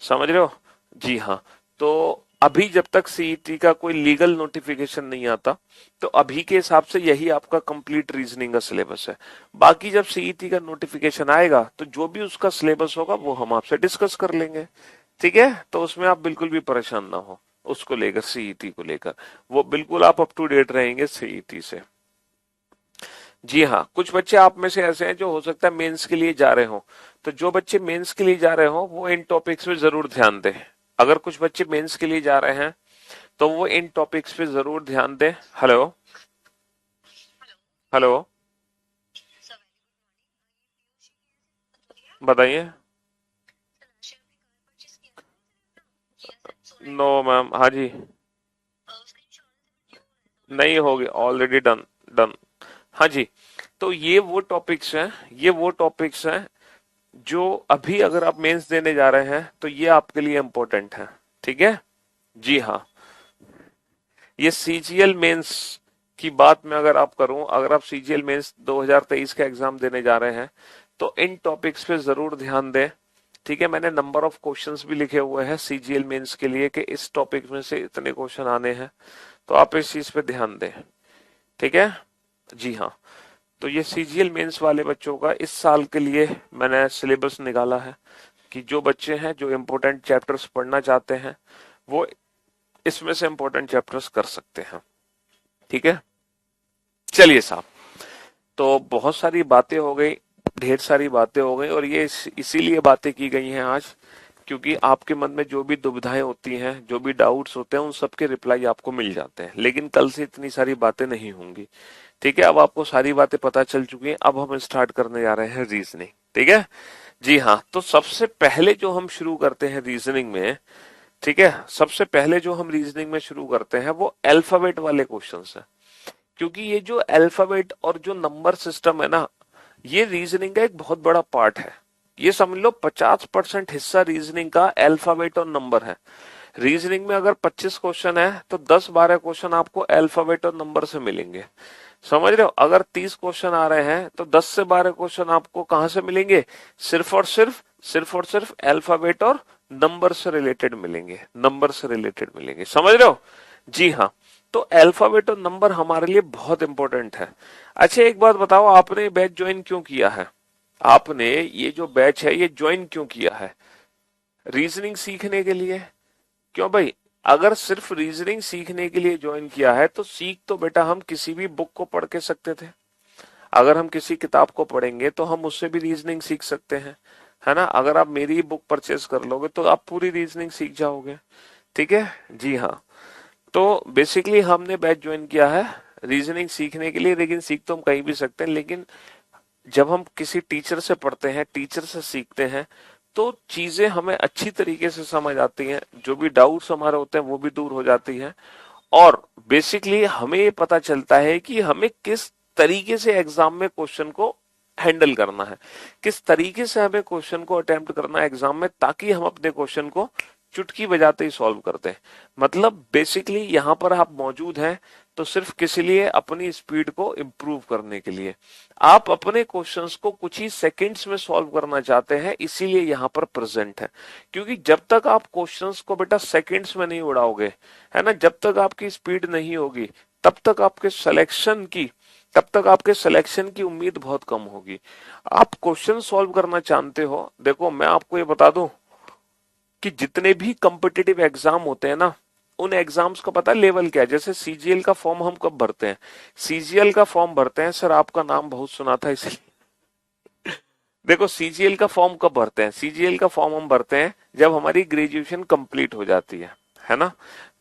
समझ रहे हो? जी हाँ। तो अभी जब तक सीईटी का कोई लीगल नोटिफिकेशन नहीं आता, तो अभी के हिसाब से यही आपका कंप्लीट रीजनिंग का सिलेबस है। बाकी जब सीईटी का नोटिफिकेशन आएगा तो जो भी उसका सिलेबस होगा वो हम आपसे डिस्कस कर लेंगे, ठीक है। तो उसमें आप बिल्कुल भी परेशान ना हो, उसको लेकर, सीईटी को लेकर वो बिल्कुल आप अप टू डेट रहेंगे सीईटी से। जी हाँ, कुछ बच्चे आप में से ऐसे हैं जो हो सकता है मेंस के लिए जा रहे हो, तो जो बच्चे मेंस के लिए जा रहे हो वो इन टॉपिक्स पे जरूर ध्यान दें। अगर कुछ बच्चे मेंस के लिए जा रहे हैं तो वो इन टॉपिक्स पे जरूर ध्यान दें। हेलो हेलो, बताइए। नो मैम, हाँ जी, नहीं होगी, ऑलरेडी डन, डन। हाँ जी, तो ये वो टॉपिक्स हैं जो अभी अगर आप मेंस देने जा रहे हैं तो ये आपके लिए इम्पोर्टेंट है, ठीक है। जी हाँ, ये सीजीएल मेंस की बात में अगर आप करूं, अगर आप सीजीएल मेंस 2023 का एग्जाम देने जा रहे हैं तो इन टॉपिक्स पे जरूर ध्यान दें, ठीक है। मैंने नंबर ऑफ क्वेश्चंस भी लिखे हुए हैं सीजीएल मेंस के लिए कि इस टॉपिक में से इतने क्वेश्चन आने हैं, तो आप इस चीज पे ध्यान दें, ठीक है। जी हाँ, तो ये सीजीएल मेंस वाले बच्चों का इस साल के लिए मैंने सिलेबस निकाला है कि जो बच्चे हैं जो इम्पोर्टेंट चैप्टर्स पढ़ना चाहते हैं वो इसमें से इम्पोर्टेंट चैप्टर्स कर सकते हैं, ठीक है। चलिए साहब, तो बहुत सारी बातें हो गई, ढेर सारी बातें हो गई, और ये इसीलिए बातें की गई हैं आज क्योंकि आपके मन में जो भी दुविधाएं होती हैं, जो भी डाउट्स होते हैं, उन सब के रिप्लाई आपको मिल जाते हैं। लेकिन कल से इतनी सारी बातें नहीं होंगी, ठीक है। अब आपको सारी बातें पता चल चुकी हैं, अब हम स्टार्ट करने जा रहे हैं रीजनिंग, ठीक है। जी हाँ, तो सबसे पहले जो हम शुरू करते हैं रीजनिंग में, ठीक है, सबसे पहले जो हम रीजनिंग में शुरू करते हैं वो अल्फाबेट वाले क्वेश्चंस हैं। क्योंकि ये जो अल्फाबेट और जो नंबर सिस्टम है ना, ये रीजनिंग का एक बहुत बड़ा पार्ट है। ये समझ लो 50% हिस्सा रीजनिंग का अल्फाबेट और नंबर है। रीजनिंग में अगर 25 क्वेश्चन है तो 10-12 क्वेश्चन आपको अल्फाबेट और नंबर से मिलेंगे, समझ रहे हो। अगर 30 क्वेश्चन आ रहे हैं तो 10 से 12 क्वेश्चन आपको कहां से मिलेंगे? सिर्फ अल्फाबेट और नंबर से रिलेटेड मिलेंगे, नंबर से रिलेटेड मिलेंगे, समझ रहे हो। जी हाँ, तो अल्फाबेट और नंबर हमारे लिए बहुत इंपॉर्टेंट है। अच्छा एक बात बताओ, आपने बैच ज्वाइन क्यों किया है? आपने ये जो बैच है ये ज्वाइन क्यों किया है? रीजनिंग सीखने के लिए? क्यों भाई? अगर सिर्फ रीजनिंग सीखने के लिए ज्वाइन किया है तो सीख तो बेटा हम किसी भी बुक को पढ़ के सकते थे। अगर हम किसी किताब को पढ़ेंगे तो हम उससे भी रीजनिंग सीख सकते हैं, है ना। अगर आप मेरी बुक परचेज कर लोगे तो आप पूरी रीजनिंग सीख जाओगे, ठीक है। जी हाँ, तो बेसिकली हमने बैच ज्वाइन किया है रीजनिंग सीखने के लिए, लेकिन सीख तो हम कहीं भी सकते हैं, लेकिन जब हम किसी टीचर से पढ़ते हैं, टीचर से सीखते हैं, तो चीजें हमें अच्छी तरीके से समझ आती हैं, जो भी डाउट्स हमारे होते हैं वो भी दूर हो जाती हैं, और बेसिकली हमें ये पता चलता है कि हमें किस तरीके से एग्जाम में क्वेश्चन को हैंडल करना है, किस तरीके से हमें क्वेश्चन को अटेम्प्ट करना है एग्जाम में, ताकि हम अपने क्वेश्चन को चुटकी बजाते ही सॉल्व करते हैं। मतलब बेसिकली यहाँ पर आप मौजूद हैं तो सिर्फ किस लिए, अपनी स्पीड को इम्प्रूव करने के लिए। आप अपने क्वेश्चंस को कुछ ही सेकंड्स में सॉल्व करना चाहते हैं, इसीलिए यहाँ पर प्रेजेंट है। क्योंकि जब तक आप क्वेश्चंस को बेटा सेकंड्स में नहीं उड़ाओगे, है ना, जब तक आपकी स्पीड नहीं होगी, तब तक आपके सिलेक्शन की उम्मीद बहुत कम होगी। आप क्वेश्चन सॉल्व करना चाहते हो, देखो मैं आपको ये बता दूं कि जितने भी कॉम्पिटिटिव एग्जाम होते हैं ना, उन एग्जाम्स का पता लेवल क्या है। जैसे सीजीएल का फॉर्म हम कब भरते हैं, सीजीएल का फॉर्म भरते हैं, सर आपका नाम बहुत सुना था इसलिए देखो सीजीएल का फॉर्म कब भरते हैं, सीजीएल का फॉर्म हम भरते हैं जब हमारी ग्रेजुएशन कंप्लीट हो जाती है ना,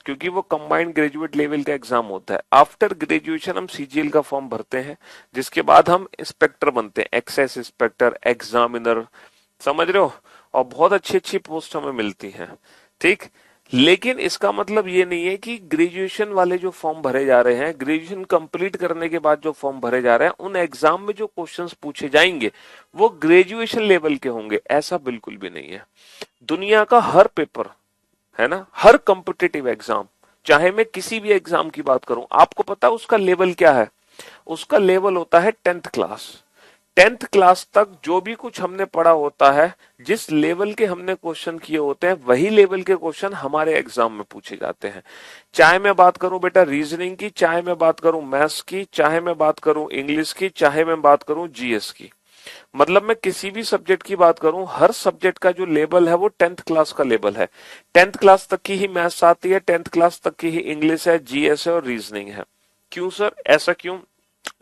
क्योंकि वो कंबाइंड ग्रेजुएट लेवल का एग्जाम होता है। आफ्टर ग्रेजुएशन हम सीजीएल का फॉर्म भरते हैं, जिसके बाद हम इंस्पेक्टर बनते हैं, एक्साइज इंस्पेक्टर, एग्जामिनर, समझ रहे हो, और बहुत अच्छी अच्छी पोस्ट हमें मिलती हैं, ठीक। लेकिन इसका मतलब ये नहीं है कि ग्रेजुएशन वाले जो फॉर्म भरे जा रहे हैं, ग्रेजुएशन कंप्लीट करने के बाद जो फॉर्म भरे जा रहे हैं, उन एग्जाम में जो क्वेश्चंस पूछे जाएंगे वो ग्रेजुएशन लेवल के होंगे, ऐसा बिल्कुल भी नहीं है। दुनिया का हर पेपर, है ना, हर कॉम्पिटिटिव एग्जाम, चाहे मैं किसी भी एग्जाम की बात करूं, आपको पता है उसका लेवल क्या है, उसका लेवल होता है 10th क्लास। 10th क्लास तक जो भी कुछ हमने पढ़ा होता है, जिस लेवल के हमने क्वेश्चन किए होते हैं, वही लेवल के क्वेश्चन हमारे एग्जाम में पूछे जाते हैं। चाहे मैं बात करूं बेटा रीजनिंग की, चाहे मैं बात करूं मैथ्स की, चाहे मैं बात करूं इंग्लिश की, चाहे मैं बात करूं जीएस की, मतलब मैं किसी भी सब्जेक्ट की बात करूं, हर सब्जेक्ट का जो लेवल है वो 10th क्लास का लेवल है। 10th क्लास तक की ही मैथ्स आती है, 10th क्लास तक की ही इंग्लिश है, जीएस है और रीजनिंग है। क्यों सर, ऐसा क्यों?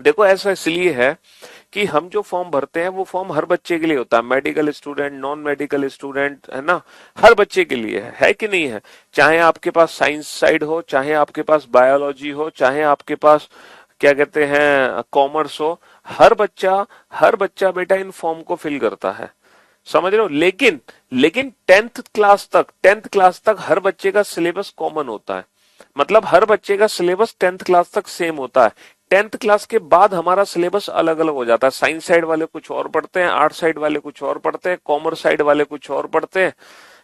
देखो ऐसा इसलिए है कि हम जो फॉर्म भरते हैं वो फॉर्म हर बच्चे के लिए होता है, medical student, non medical student, है ना, हर बच्चे के लिए है कि नहीं है। चाहे आपके पास साइंस साइड हो, चाहे आपके पास बायोलॉजी हो, चाहे आपके पास क्या कहते हैं कॉमर्स हो, हर बच्चा बेटा इन फॉर्म को फिल करता है, समझ रहे हो। लेकिन 10th क्लास तक हर बच्चे का सिलेबस कॉमन होता है, मतलब हर बच्चे का सिलेबस 10th क्लास तक सेम होता है। 10th क्लास के बाद हमारा सिलेबस अलग अलग हो जाता है, साइंस साइड वाले कुछ और पढ़ते हैं, आर्ट साइड वाले कुछ और पढ़ते हैं, कॉमर्स साइड वाले कुछ और पढ़ते हैं,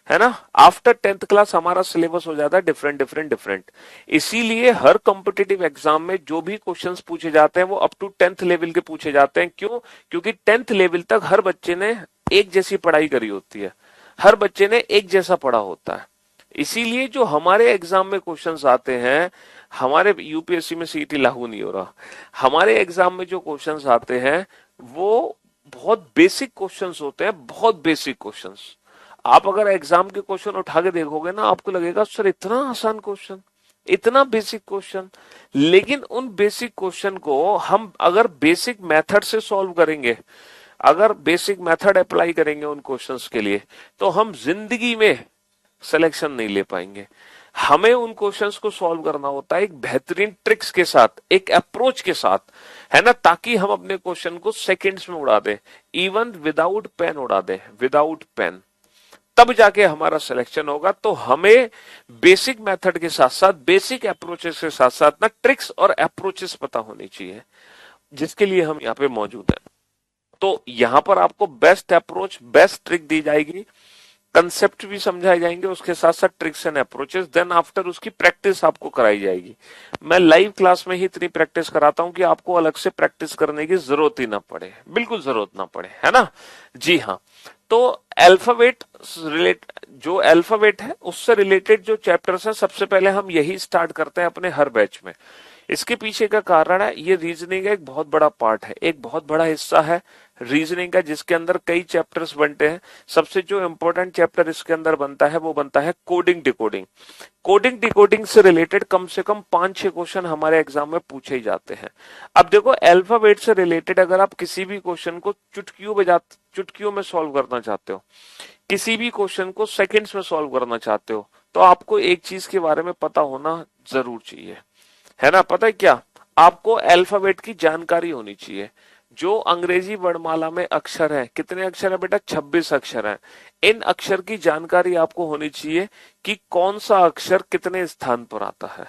है ना। आफ्टर 10th क्लास हमारा सिलेबस हो जाता है डिफरेंट। इसीलिए हर कॉम्पिटिटिव एग्जाम में जो भी क्वेश्चंस पूछे जाते हैं वो अप टू 10th लेवल के पूछे जाते हैं। क्यों? क्योंकि 10th लेवल तक हर बच्चे ने एक जैसी पढ़ाई करी होती है, हर बच्चे ने एक जैसा पढ़ा होता है। इसीलिए जो हमारे एग्जाम में क्वेश्चंस आते हैं, हमारे यूपीएससी में सीईटी लागू नहीं हो रहा, हमारे एग्जाम में जो क्वेश्चंस आते हैं वो बहुत बेसिक क्वेश्चंस होते हैं, बहुत बेसिक क्वेश्चंस। आप अगर एग्जाम के क्वेश्चन उठा के देखोगे ना, आपको लगेगा सर इतना आसान क्वेश्चन, इतना बेसिक क्वेश्चन। लेकिन उन बेसिक क्वेश्चन को हम अगर बेसिक मेथड से सॉल्व करेंगे, अगर बेसिक मेथड अप्लाई करेंगे उन क्वेश्चंस के लिए, तो हम जिंदगी में सिलेक्शन नहीं ले पाएंगे। हमें उन क्वेश्चंस को सॉल्व करना होता है एक बेहतरीन ट्रिक्स के साथ, एक अप्रोच के साथ, है ना, ताकि हम अपने क्वेश्चन को सेकंड्स में उड़ा दें, इवन विदाउट पेन उड़ा दें, विदाउट पेन, तब जाके हमारा सिलेक्शन होगा। तो हमें बेसिक मेथड के साथ साथ, बेसिक अप्रोचेस के साथ साथ ना ट्रिक्स और अप्रोचेस पता होनी चाहिए, जिसके लिए हम यहाँ पे मौजूद हैं। तो यहाँ पर आपको बेस्ट अप्रोच, बेस्ट ट्रिक दी जाएगी, कंसेप्ट भी समझाए जाएंगे, उसके साथ साथ tricks and approaches, then after उसकी प्रैक्टिस आपको कराई जाएगी। मैं लाइव क्लास में ही इतनी प्रैक्टिस कराता हूं कि आपको अलग से प्रैक्टिस करने की जरूरत ही ना पड़े, बिल्कुल जरूरत ना पड़े, है ना। जी हाँ, तो जो अल्फाबेट है उससे रिलेटेड जो चैप्टर्स हैं, सबसे पहले हम यही स्टार्ट करते हैं अपने हर बैच में। इसके पीछे का कारण है, ये रीजनिंग का एक बहुत बड़ा पार्ट है, एक बहुत बड़ा हिस्सा है रीजनिंग का, जिसके अंदर कई चैप्टर्स बनते हैं। सबसे जो इंपॉर्टेंट चैप्टर इसके अंदर बनता है वो बनता है कोडिंग डिकोडिंग। कोडिंग डिकोडिंग से रिलेटेड कम से कम 5-6 क्वेश्चन हमारे एग्जाम में पूछे ही जाते हैं। अब देखो अल्फाबेट से रिलेटेड अगर आप किसी भी क्वेश्चन को चुटकियों में सॉल्व करना चाहते हो, किसी भी क्वेश्चन को सेकंड्स में सॉल्व करना चाहते हो, तो आपको एक चीज के बारे में पता होना जरूर चाहिए, है ना। पता है क्या? आपको अल्फाबेट की जानकारी होनी चाहिए। जो अंग्रेजी वर्णमाला में अक्षर हैं, कितने अक्षर हैं बेटा? 26 अक्षर हैं। इन अक्षर की जानकारी आपको होनी चाहिए कि कौन सा अक्षर कितने स्थान पर आता है।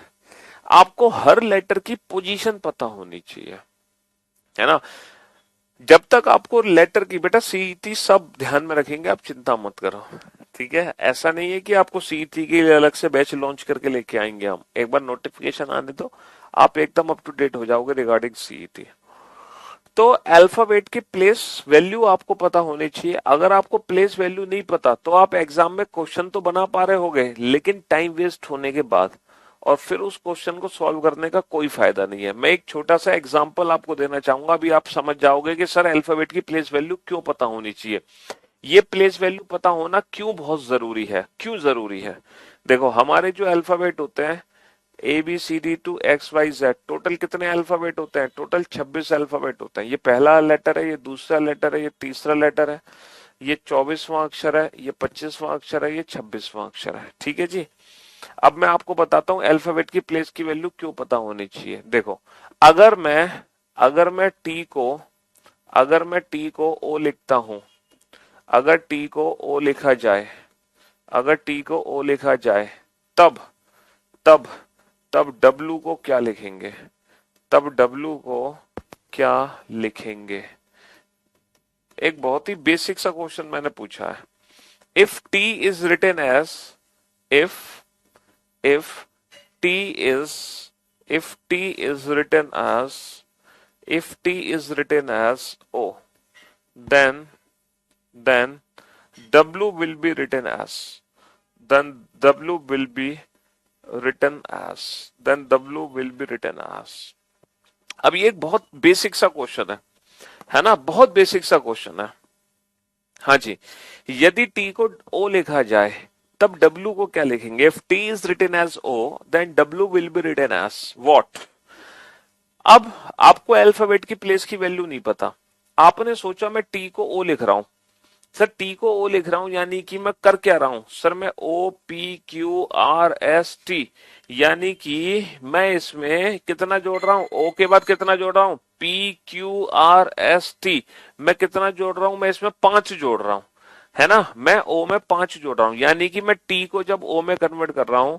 आपको हर लेटर की पोजीशन पता होनी चाहिए, है ना। जब तक आपको लेटर की, बेटा सीईटी सब ध्यान में रखेंगे, आप चिंता मत करो, ठीक है। ऐसा नहीं है कि आपको सीईटी के लिए अलग से बैच लॉन्च करके लेके आएंगे हम। एक बार नोटिफिकेशन आने दो, आप एकदम अप टू डेट हो जाओगे रिगार्डिंग सीईटी। तो अल्फाबेट की प्लेस वैल्यू आपको पता होनी चाहिए। अगर आपको प्लेस वैल्यू नहीं पता तो आप एग्जाम में क्वेश्चन तो बना पा रहे होगे, लेकिन टाइम वेस्ट होने के बाद, और फिर उस क्वेश्चन को सॉल्व करने का कोई फायदा नहीं है। मैं एक छोटा सा एग्जांपल आपको देना चाहूंगा, अभी आप समझ जाओगे कि सर अल्फाबेट की प्लेस वैल्यू क्यों पता होनी चाहिए। ये प्लेस वैल्यू पता होना क्यों बहुत जरूरी है, क्यों जरूरी है। देखो, हमारे जो अल्फाबेट होते हैं ABCD टू XYZ, टोटल कितने अल्फाबेट होते हैं? टोटल 26 अल्फाबेट होते हैं। ये पहला लेटर है, ये दूसरा लेटर है, ये तीसरा लेटर है, ये 24वां अक्षर है, ये 25वां अक्षर है, ये 26वां अक्षर है, ठीक है जी। अब मैं आपको बताता हूं अल्फाबेट की प्लेस की वैल्यू क्यों पता होनी चाहिए। देखो, अगर मैं टी को ओ लिखता हूं, अगर टी को ओ लिखा जाए, तब तब तब डब्लू को क्या लिखेंगे? एक बहुत ही बेसिक सा क्वेश्चन मैंने पूछा है। If T is written as if t is written as o, then w will be written as अब ये एक बहुत बेसिक सा क्वेश्चन है ना, बहुत बेसिक सा क्वेश्चन है। हाँ जी, यदि t को o लिखा जाए तब w को क्या लिखेंगे? If t is written as o, then w will be written as what? अब आपको अल्फाबेट की प्लेस की वैल्यू नहीं पता, आपने सोचा मैं t को o लिख रहा हूं। सर t को o लिख रहा हूं यानी कि मैं कर क्या रहा हूं? सर मैं OPQRST, यानी कि मैं इसमें कितना जोड़ रहा हूं? o के बाद कितना जोड़ रहा हूं? PQRST, मैं कितना जोड़ रहा हूं? मैं इसमें 5 जोड़ रहा हूं, है ना। मैं ओ में 5 जोड़ रहा हूं, यानी कि मैं टी को जब ओ में कन्वर्ट कर रहा हूं,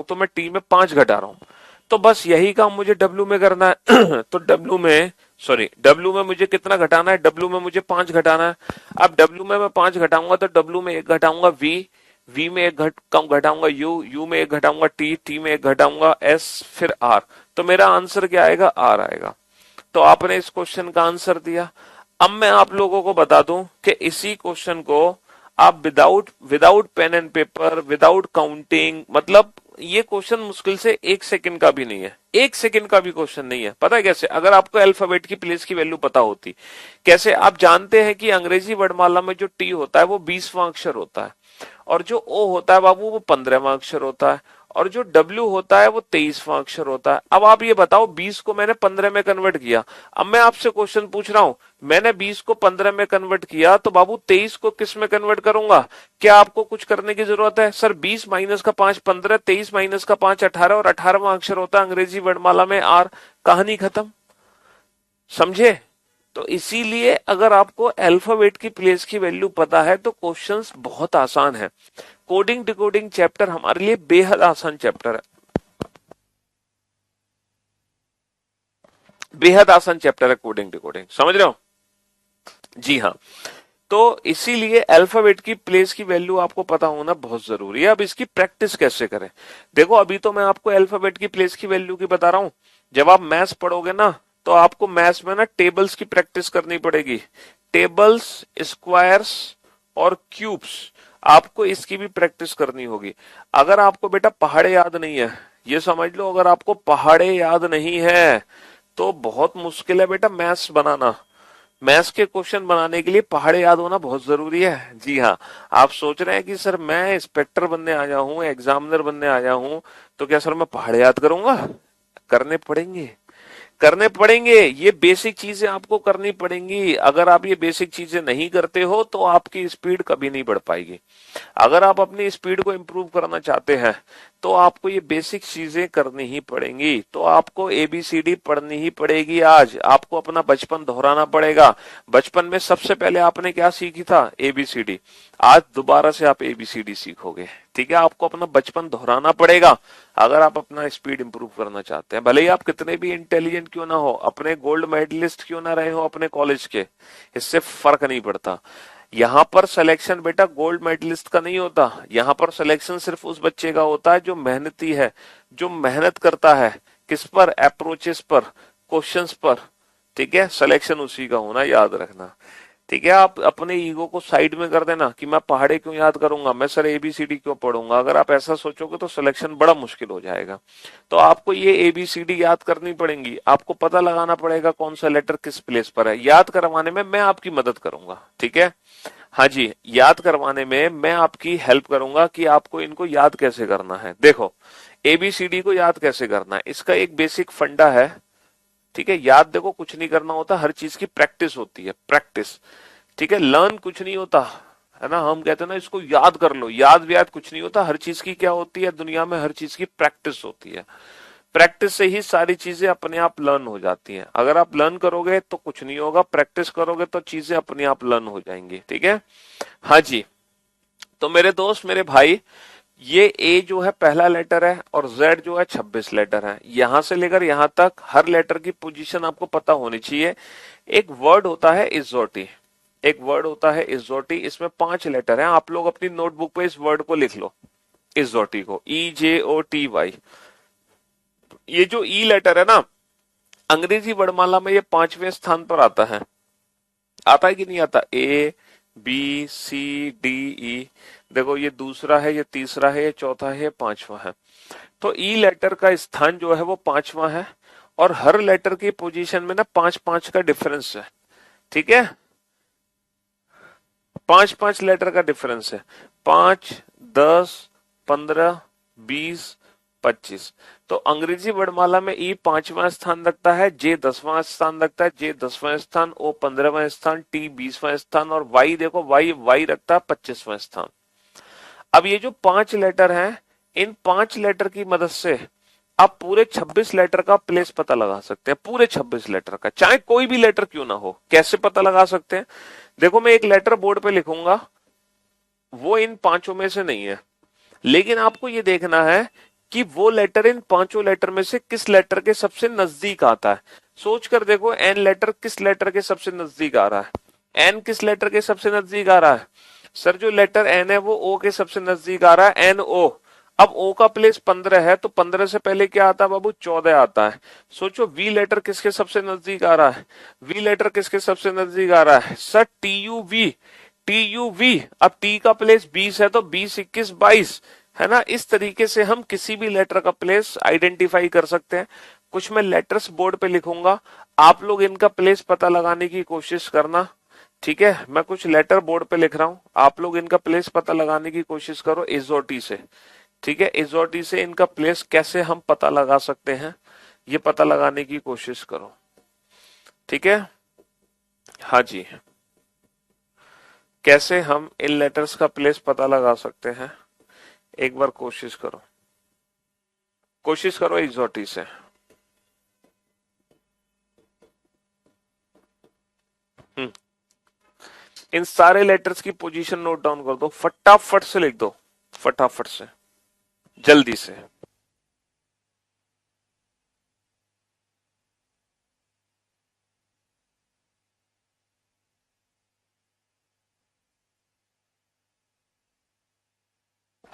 तो मैं टी में 5 घटा रहा हूं। तो बस यही काम मुझे डब्ल्यू में करना है। तो डब्ल्यू में मुझे कितना घटाना है? डब्ल्यू में मुझे 5 घटाना है। अब डब्ल्यू में मैं 5 घटाऊंगा तो डब्ल्यू में 1 घटाऊंगा वी में 1 कम घटाऊंगा यू में 1 घटाऊंगा टी में 1 घटाऊंगा एस, फिर आर। तो मेरा आंसर क्या आएगा? आर आएगा। तो आपने इस क्वेश्चन का आंसर दिया। अब मैं आप लोगों को बता दूं कि इसी क्वेश्चन को आप without pen and paper, without counting, मतलब ये क्वेश्चन मुश्किल से 1 सेकंड का भी नहीं है, 1 सेकंड का भी क्वेश्चन नहीं है। पता है कैसे? अगर आपको अल्फाबेट की प्लेस की वैल्यू पता होती। कैसे? आप जानते हैं कि अंग्रेजी वर्णमाला में जो टी होता है वो 20वां अक्षर होता है, और जो ओ होता है बाबू वो 15वां अक्षर होता है, और जो W होता है वो 23वां अक्षर होता है। अब आप ये बताओ, 20 को मैंने 15 में कन्वर्ट किया। अब मैं आपसे क्वेश्चन पूछ रहा हूं, मैंने 20 को 15 में कन्वर्ट किया तो बाबू 23 को किस में कन्वर्ट करूंगा? क्या आपको कुछ करने की जरूरत है? सर 20 माइनस का 5 15, 23 माइनस का 5 18, और 18वां अक्षर होता है अंग्रेजी वर्णमाला में आर। कहानी खत्म, समझे? तो इसीलिए अगर आपको अल्फाबेट की प्लेस की वैल्यू पता है तो क्वेश्चंस बहुत आसान है। कोडिंग डिकोडिंग चैप्टर हमारे लिए बेहद आसान चैप्टर है, बेहद आसान चैप्टर है कोडिंग डिकोडिंग, समझ रहे हो? जी हाँ। तो इसीलिए अल्फाबेट की प्लेस की वैल्यू आपको पता होना बहुत जरूरी है। अब इसकी प्रैक्टिस कैसे करें? देखो, अभी तो मैं आपको अल्फाबेट की प्लेस की वैल्यू की बता रहा हूं। जब आप मैथ्स पढ़ोगे ना तो आपको मैथ्स में ना टेबल्स की प्रैक्टिस करनी पड़ेगी। टेबल्स, स्क्वायर्स और क्यूब्स, आपको इसकी भी प्रैक्टिस करनी होगी। अगर आपको बेटा पहाड़े याद नहीं है, ये समझ लो, अगर आपको पहाड़े याद नहीं है तो बहुत मुश्किल है बेटा मैथ्स बनाना। मैथ्स के क्वेश्चन बनाने के लिए पहाड़े याद होना बहुत जरूरी है। जी हाँ, आप सोच रहे हैं कि सर मैं इंस्पेक्टर बनने आया हूं, एग्जामिनर बनने आया हूं, तो क्या सर मैं पहाड़े याद करूंगा? करने पड़ेंगे। ये बेसिक चीजें आपको करनी पड़ेंगी। अगर आप ये बेसिक चीजें नहीं करते हो तो आपकी स्पीड कभी नहीं बढ़ पाएगी। अगर आप अपनी स्पीड को इंप्रूव करना चाहते हैं तो आपको ये बेसिक चीजें करनी ही पड़ेंगी। तो आपको एबीसीडी पढ़नी ही पड़ेगी। आज आपको अपना बचपन दोहराना पड़ेगा। बचपन में सबसे पहले आपने क्या सीखी था? एबीसीडी। आज दोबारा से आप एबीसीडी सीखोगे। ठीक है, आपको अपना बचपन दोहराना पड़ेगा अगर आप अपना स्पीड इंप्रूव करना चाहते हैं। भले ही आप कितने भी इंटेलिजेंट क्यों ना हो, अपने गोल्ड मेडलिस्ट क्यों ना रहे हो अपने कॉलेज के, इससे फर्क नहीं पड़ता। यहाँ पर सिलेक्शन बेटा गोल्ड मेडलिस्ट का नहीं होता। यहाँ पर सिलेक्शन सिर्फ उस बच्चे का होता है जो मेहनती है, जो मेहनत करता है। किस पर? अप्रोचेस पर, क्वेश्चंस पर। ठीक है, सिलेक्शन उसी का होना, याद रखना। ठीक है, आप अपने ईगो को साइड में कर देना कि मैं पहाड़े क्यों याद करूंगा, मैं सर एबीसीडी क्यों पढ़ूंगा। अगर आप ऐसा सोचोगे तो सिलेक्शन बड़ा मुश्किल हो जाएगा। तो आपको ये एबीसीडी याद करनी पड़ेंगी। आपको पता लगाना पड़ेगा कौन सा लेटर किस प्लेस पर है। याद करवाने में मैं आपकी मदद करूंगा। ठीक है, हाँ जी, याद करवाने में मैं आपकी हेल्प करूंगा कि आपको इनको याद कैसे करना है। देखो, एबीसीडी को याद कैसे करना है, इसका एक बेसिक फंडा है। ठीक है, याद देखो कुछ नहीं करना होता, हर चीज की प्रैक्टिस होती है, प्रैक्टिस। ठीक है, लर्न कुछ नहीं होता है ना, हम कहते हैं ना इसको याद कर लो, याद व्याद कुछ नहीं होता। हर चीज की क्या होती है दुनिया में? हर चीज की प्रैक्टिस होती है। प्रैक्टिस से ही सारी चीजें अपने आप लर्न हो जाती हैं। अगर आप लर्न करोगे तो कुछ नहीं होगा, प्रैक्टिस करोगे तो चीजें अपने आप लर्न हो जाएंगी। ठीक है, हाँ जी। तो मेरे दोस्त, मेरे भाई, ये ए जो है पहला लेटर है और जेड जो है 26 लेटर है। यहां से लेकर यहां तक हर लेटर की पोजीशन आपको पता होनी चाहिए। एक वर्ड होता है इजोटी, एक वर्ड होता है इजोटी, इसमें 5 लेटर हैं। आप लोग अपनी नोटबुक पे इस वर्ड को लिख लो, इजोटी को, EJOTY। ये जो ई लेटर है ना, अंग्रेजी वर्णमाला में ये 5वें स्थान पर आता है। आता है कि नहीं आता? ABCDE। देखो, ये दूसरा है, ये तीसरा है, ये चौथा है, ये 5वां है। तो ई लेटर का स्थान जो है वो 5वां है और हर लेटर की पोजीशन में ना 5-5 का डिफरेंस है। ठीक है, 5-5 लेटर का डिफरेंस है। 5, 10, 15, 20, 25। तो अंग्रेजी वर्णमाला में ई 5वां स्थान रखता है, जे 10वां स्थान रखता है, जे 10वां स्थान, ओ 15वां स्थान, टी 20वां स्थान और वाई देखो, वाई रखता है 25वां स्थान। अब ये जो 5 लेटर हैं, इन 5 लेटर की मदद से आप पूरे 26 लेटर का प्लेस पता लगा सकते हैं। पूरे 26 लेटर का, चाहे कोई भी लेटर क्यों ना हो। कैसे पता लगा सकते हैं? देखो, मैं एक लेटर बोर्ड पे लिखूंगा, वो इन 5 में से नहीं है, लेकिन आपको ये देखना है कि वो लेटर इन 5 लेटर में से किस लेटर के सबसे नजदीक आता है। सोच कर देखो, एन लेटर किस लेटर के सबसे नजदीक आ रहा है? एन किस लेटर के सबसे नजदीक आ रहा है? सर, जो लेटर एन है वो ओ के सबसे नजदीक आ रहा है, एन ओ। अब ओ का प्लेस 15 है, तो 15 से पहले क्या आता है बाबू? 14 आता है। सोचो, वी लेटर किसके सबसे नजदीक आ रहा है? वी लेटर किसके सबसे नजदीक आ रहा है? Sir, TUV, TUV। अब टी का प्लेस 20 है, तो 20, 21, 22 है ना। इस तरीके से हम किसी भी लेटर का प्लेस आइडेंटिफाई कर सकते हैं। कुछ मैं लेटर्स बोर्ड पे लिखूंगा, आप लोग इनका प्लेस पता लगाने की कोशिश करना। ठीक है, मैं कुछ लेटर बोर्ड पे लिख रहा हूं, आप लोग इनका प्लेस पता लगाने की कोशिश करो इजोटी से। ठीक है, इजोटी से इनका प्लेस कैसे हम पता लगा सकते हैं, ये पता लगाने की कोशिश करो। ठीक है, हाँ जी, कैसे हम इन लेटर्स का प्लेस पता लगा सकते हैं, एक बार कोशिश करो, कोशिश करो इजोटी से। इन सारे लेटर्स की पोजीशन नोट डाउन कर दो, फटाफट से लिख दो, फटाफट से, जल्दी से।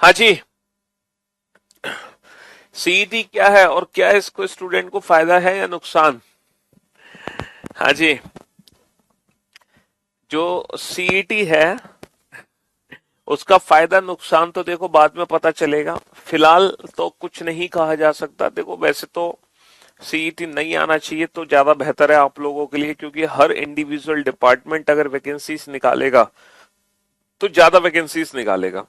हाँ जी, सीईटी क्या है और क्या इसको स्टूडेंट को फायदा है या नुकसान? हाँ जी, जो सीईटी है उसका फायदा नुकसान तो देखो बाद में पता चलेगा, फिलहाल तो कुछ नहीं कहा जा सकता। देखो, वैसे तो सीईटी नहीं आना चाहिए तो ज्यादा बेहतर है आप लोगों के लिए, क्योंकि हर इंडिविजुअल डिपार्टमेंट अगर वैकेंसीज निकालेगा तो ज्यादा वैकेंसीज निकालेगा।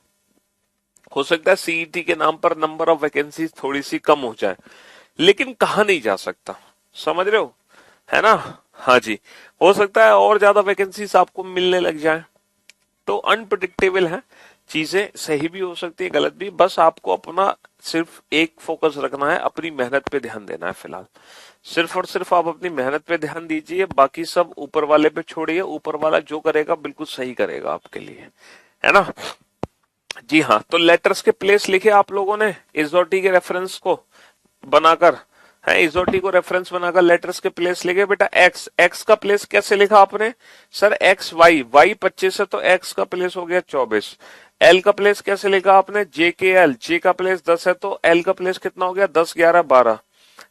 हो सकता है सीईटी के नाम पर नंबर ऑफ वैकेंसीज थोड़ी सी कम हो जाए, लेकिन कहा नहीं जा सकता, समझ रहे हो, है ना। हाँ जी, हो सकता है और ज्यादा वैकेंसीज आपको मिलने लग जाए, तो अनप्रिडिक्टेबल है। चीजें सही भी हो सकती है, गलत भी, बस आपको अपना सिर्फ एक फोकस रखना है, अपनी मेहनत पे ध्यान देना है फिलहाल। सिर्फ और सिर्फ आप अपनी मेहनत पे ध्यान दीजिए, बाकी सब ऊपर वाले पे छोड़िए, ऊपर वाला जो करेगा बिल्कुल सही करेगा आपके लिए, है ना। जी हाँ, तो लेटर्स के प्लेस लिखे आप लोगों ने इजोटी के रेफरेंस को बनाकर, है इजोटी को रेफरेंस बनाकर लेटर्स के प्लेस लिखे। बेटा एक्स, एक्स का प्लेस कैसे लिखा आपने? सर एक्स वाई, वाई 25 है तो एक्स का प्लेस हो गया 24। एल का प्लेस कैसे लिखा आपने? जे के एल, जे का प्लेस 10 है तो एल का प्लेस कितना हो गया? 10 11 12।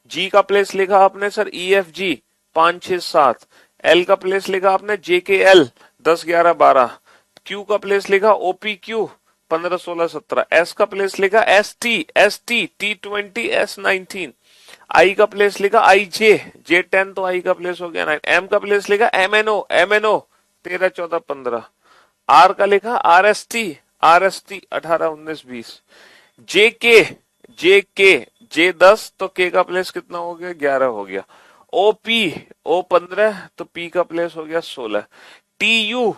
जी का प्लेस लिखा आपने sir E F G 5 6 7। L का प्लेस लिखा आपने जे के एल 10 11 12। क्यू का प्लेस लिखा ओपी क्यू 15 16 17। एस का प्लेस लिखा S T, S T T 20 S 19। आई का प्लेस लिखा आई जे, जे 10 तो आई का प्लेस हो गया 9। एम का प्लेस लिखा M N O, M N O 13 14 15। R का लिखा R S T, R S T 18 19 20। J K, J K, जे 10 तो के का प्लेस कितना हो गया? 11 हो गया। ओ पी, ओ 15 तो पी का प्लेस हो गया 16। टी यू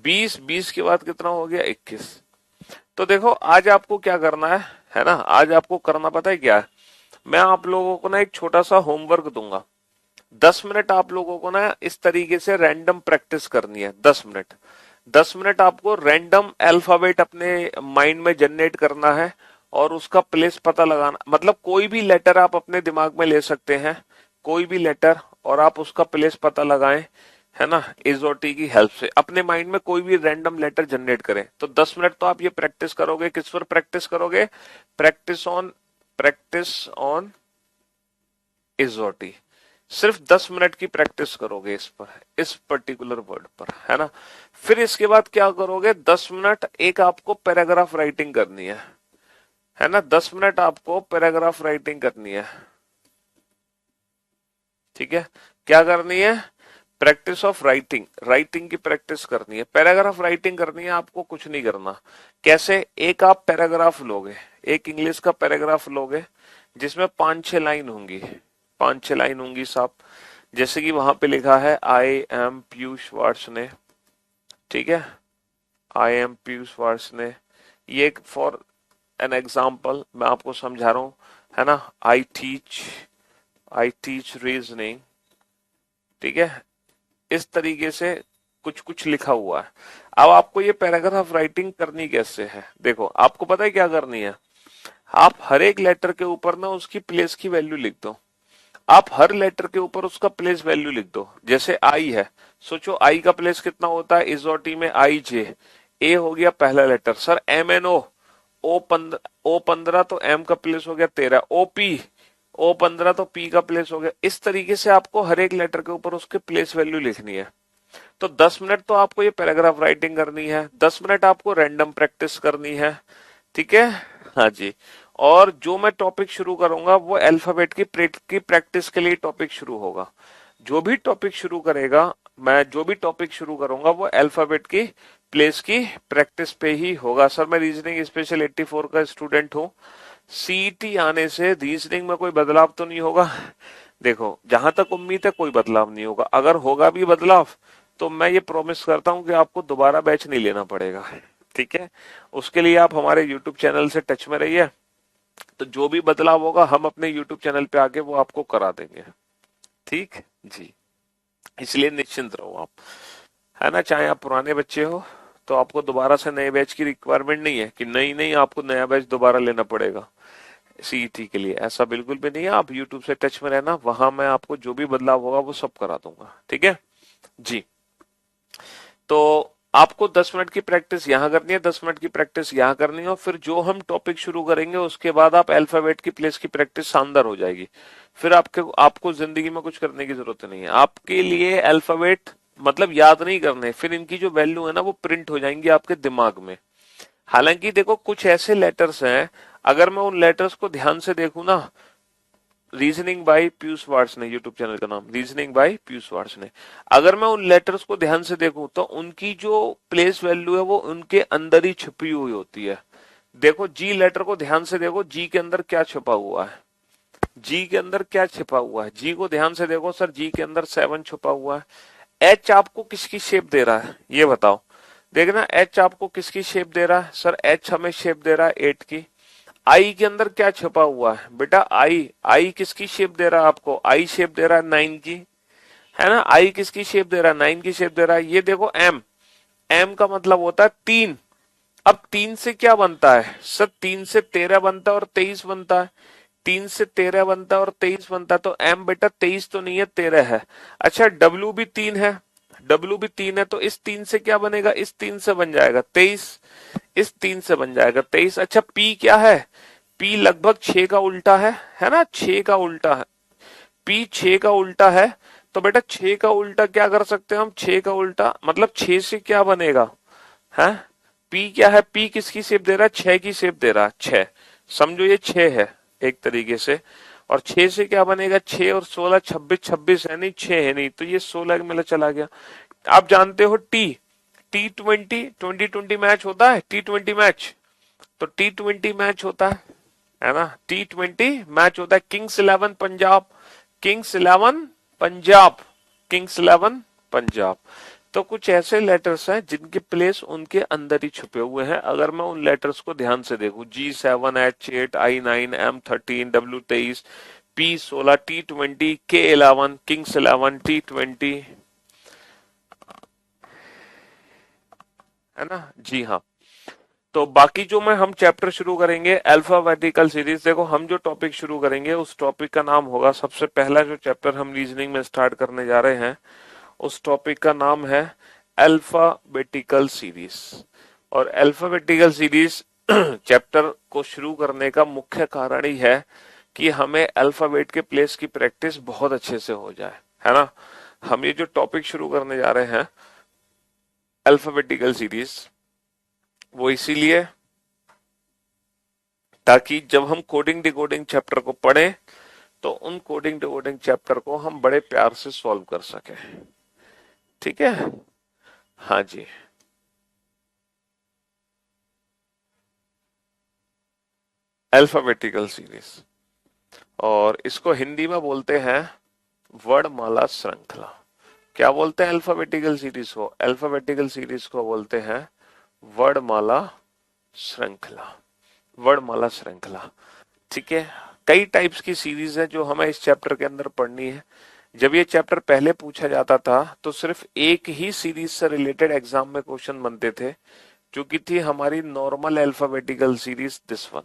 20, 20 के बाद कितना हो गया? 21। तो देखो आज आपको क्या करना है ना, आज आपको करना पता है क्या है? मैं आप लोगों को ना एक छोटा सा होमवर्क दूंगा। 10 मिनट आप लोगों को ना इस तरीके से रैंडम प्रैक्टिस करनी है। 10 मिनट, 10 मिनट आपको रैंडम अल्फाबेट अपने माइंड में जनरेट करना है और उसका प्लेस पता लगाना, मतलब कोई भी लेटर आप अपने दिमाग में ले सकते हैं, कोई भी लेटर, और आप उसका प्लेस पता लगाएं, है ना। इजोटी की हेल्प से अपने माइंड में कोई भी रैंडम लेटर जनरेट करें। तो 10 मिनट तो आप ये प्रैक्टिस करोगे। किस पर प्रैक्टिस करोगे? Practice on इजोटी। सिर्फ 10 मिनट की प्रैक्टिस करोगे इस पर, इस पर्टिकुलर वर्ड पर, है ना। फिर इसके बाद क्या करोगे? 10 मिनट एक आपको पैराग्राफ राइटिंग करनी है ना। 10 मिनट आपको पैराग्राफ राइटिंग करनी है, ठीक है। क्या करनी है? प्रैक्टिस ऑफ राइटिंग, राइटिंग की प्रैक्टिस करनी है। पैराग्राफ राइटिंग करनी है, आपको कुछ नहीं करना। कैसे? एक आप पैराग्राफ लोगे, एक इंग्लिश का पैराग्राफ लोगे जिसमें 5-6 लाइन होंगी, 5-6 लाइन होंगी साहब। जैसे कि वहां पे लिखा है आई एम पीयूष वार्ष्णेय, ठीक है, आई एम पीयूष वार्ष्णेय। ये एक फॉर एन एग्जाम्पल मैं आपको समझा रहा हूं, है ना। आई टीच रीजनिंग, ठीक है। इस तरीके से कुछ कुछ लिखा हुआ है। अब आपको ये पैराग्राफ राइटिंग करनी कैसे है? देखो आपको पता है क्या करनी है। आप हर एक लेटर के ऊपर ना उसकी प्लेस की वैल्यू लिख दो। आप हर लेटर के ऊपर उसका प्लेस वैल्यू लिख दो। जैसे आई है, सोचो आई का प्लेस कितना होता है इजोटी में? आई जे, ए हो गया पहला letter sir, M N O, O 15 तो एम का प्लेस हो गया 13। ओ पी, ओ 15 तो पी का प्लेस हो गया। इस तरीके से आपको हर एक लेटर के ऊपर उसके प्लेस वैल्यू लिखनी है। तो 10 मिनट तो आपको ये पैराग्राफ राइटिंग करनी है, 10 मिनट आपको रैंडम प्रैक्टिस करनी है, ठीक है। हाँ जी। और जो मैं टॉपिक शुरू करूंगा वो अल्फाबेट की प्रैक्टिस के लिए टॉपिक शुरू होगा। जो भी टॉपिक शुरू करेगा, मैं जो भी टॉपिक शुरू करूंगा वो अल्फाबेट की प्लेस की प्रैक्टिस पे ही होगा। सर मैं रीजनिंग स्पेशल 84 का स्टूडेंट हूँ। सीईटी आने से रीजनिंग में कोई बदलाव तो नहीं होगा? देखो जहां तक उम्मीद है कोई बदलाव नहीं होगा। अगर होगा भी बदलाव तो मैं ये प्रॉमिस करता हूं कि आपको दोबारा बैच नहीं लेना पड़ेगा, ठीक है। उसके लिए आप हमारे यूट्यूब चैनल से टच में रहिए, तो जो भी बदलाव होगा हम अपने यूट्यूब चैनल पे आके वो आपको करा देंगे, ठीक जी। इसलिए निश्चिंत रहो आप, है ना। चाहे आप पुराने बच्चे हो तो आपको दोबारा से नए बैच की रिक्वायरमेंट नहीं है कि नहीं नहीं आपको नया बैच दोबारा लेना पड़ेगा सीईटी के लिए, ऐसा बिल्कुल भी नहीं है। आप यूट्यूब से टच में रहना, वहां मैं आपको जो भी बदलाव होगा वो सब करा दूंगा, ठीक है जी। तो आपको 10 मिनट की प्रैक्टिस यहां करनी है, 10 मिनट की प्रैक्टिस यहां करनी है, और फिर जो हम टॉपिक शुरू करेंगे उसके बाद आप अल्फाबेट की प्लेस की प्रैक्टिस शानदार हो जाएगी। फिर आपको जिंदगी में कुछ करने की जरूरत नहीं है। आपके लिए अल्फाबेट मतलब याद नहीं करने, फिर इनकी जो वैल्यू है ना वो प्रिंट हो जाएंगी आपके दिमाग में। हालांकि देखो कुछ ऐसे लेटर्स हैं, अगर मैं उन लेटर्स को ध्यान से देखूं ना, reasoning by Piyush Varshney YouTube channel का नाम, रीजनिंग बाय पीयूष वार्ष्णेय। अगर मैं उन लेटर्स को ध्यान से देखूं तो उनकी जो प्लेस वैल्यू है वो उनके अंदर ही छिपी हुई होती है। देखो जी लेटर को ध्यान से देखो, जी के अंदर क्या छिपा हुआ है, जी के अंदर क्या छिपा हुआ है, जी को ध्यान से देखो सर, जी के अंदर 7 छुपा हुआ है। एच आपको किसकी शेप दे रहा है ये बताओ? देखना एच आपको किसकी शेप दे रहा है, सर एच हमें शेप दे रहा है 8 की। आई के अंदर क्या छुपा हुआ है बेटा, आई, आई किसकी शेप दे रहा है आपको, आई शेप दे रहा है 9 की, है ना। आई किसकी शेप दे रहा है, 9 की शेप दे रहा है। ये देखो एम, एम का मतलब होता है 3। अब 3 से क्या बनता है सर, 3 से 13 बनता है और 23 बनता है, 3 से 13 बनता है और 23 बनता है, तो एम बेटा 23 तो नहीं है 13 है। अच्छा डब्ल्यू भी 3 है, डब्ल्यू भी 3 है, तो इस 3 से क्या बनेगा, इस 3 से बन जाएगा 23, इस 3 से बन जाएगा 23। अच्छा पी क्या है, पी लगभग 6 का उल्टा है ना, 6 का उल्टा है, पी 6 का उल्टा है। तो बेटा 6 का उल्टा क्या कर सकते हैं हम, 6 का उल्टा मतलब 6 से क्या बनेगा है, पी क्या है, पी किसकी शेप दे रहा है, 6 की शेप दे रहा है, 6, समझो ये 6 है एक तरीके से। और 6 से क्या बनेगा, 6 और 16 26, 26 है नहीं, 6 है नहीं, तो ये 16 में चला गया। आप जानते हो T20 2020 मैच होता है, T20 मैच, तो T20 मैच होता है ना, T20 मैच होता है Kings 11 Punjab, Kings 11 Punjab, Kings 11 Punjab. तो कुछ ऐसे लेटर्स हैं जिनके प्लेस उनके अंदर ही छुपे हुए हैं। अगर मैं उन लेटर्स को ध्यान से देखूं, G7 H8 I9 M13 W23 P16 T20 K11 Kings 11 T20, है ना जी हाँ। तो बाकी जो मैं हम चैप्टर शुरू करेंगे अल्फाबेटिकल सीरीज, देखो हम जो टॉपिक शुरू करेंगे उस टॉपिक का नाम होगा, सबसे पहला जो चैप्टर हम रीजनिंग में स्टार्ट करने जा रहे हैं उस टॉपिक का नाम है अल्फाबेटिकल सीरीज। और अल्फाबेटिकल सीरीज चैप्टर को शुरू करने का मुख्य कारण ही है कि हमें अल्फाबेट के प्लेस की प्रैक्टिस बहुत अच्छे से हो जाए, है ना। हम ये जो टॉपिक शुरू करने जा रहे हैं अल्फाबेटिकल सीरीज, वो इसीलिए ताकि जब हम कोडिंग डिकोडिंग चैप्टर को पढ़ें तो उन कोडिंग डिकोडिंग चैप्टर को हम बड़े प्यार से सॉल्व कर सकें, ठीक है। हाँ जी, अल्फाबेटिकल सीरीज, और इसको हिंदी में बोलते हैं वर्णमाला श्रृंखला। क्या बोलते हैं अल्फाबेटिकल सीरीज को, अल्फाबेटिकल सीरीज को बोलते हैं वर्णमाला श्रृंखला, वर्णमाला श्रृंखला, ठीक है। कई टाइप्स की सीरीज है जो हमें इस चैप्टर के अंदर पढ़नी है। जब ये चैप्टर पहले पूछा जाता था तो सिर्फ एक ही सीरीज से रिलेटेड एग्जाम में क्वेश्चन बनते थे, जो कि थी हमारी normal alphabetical series this one.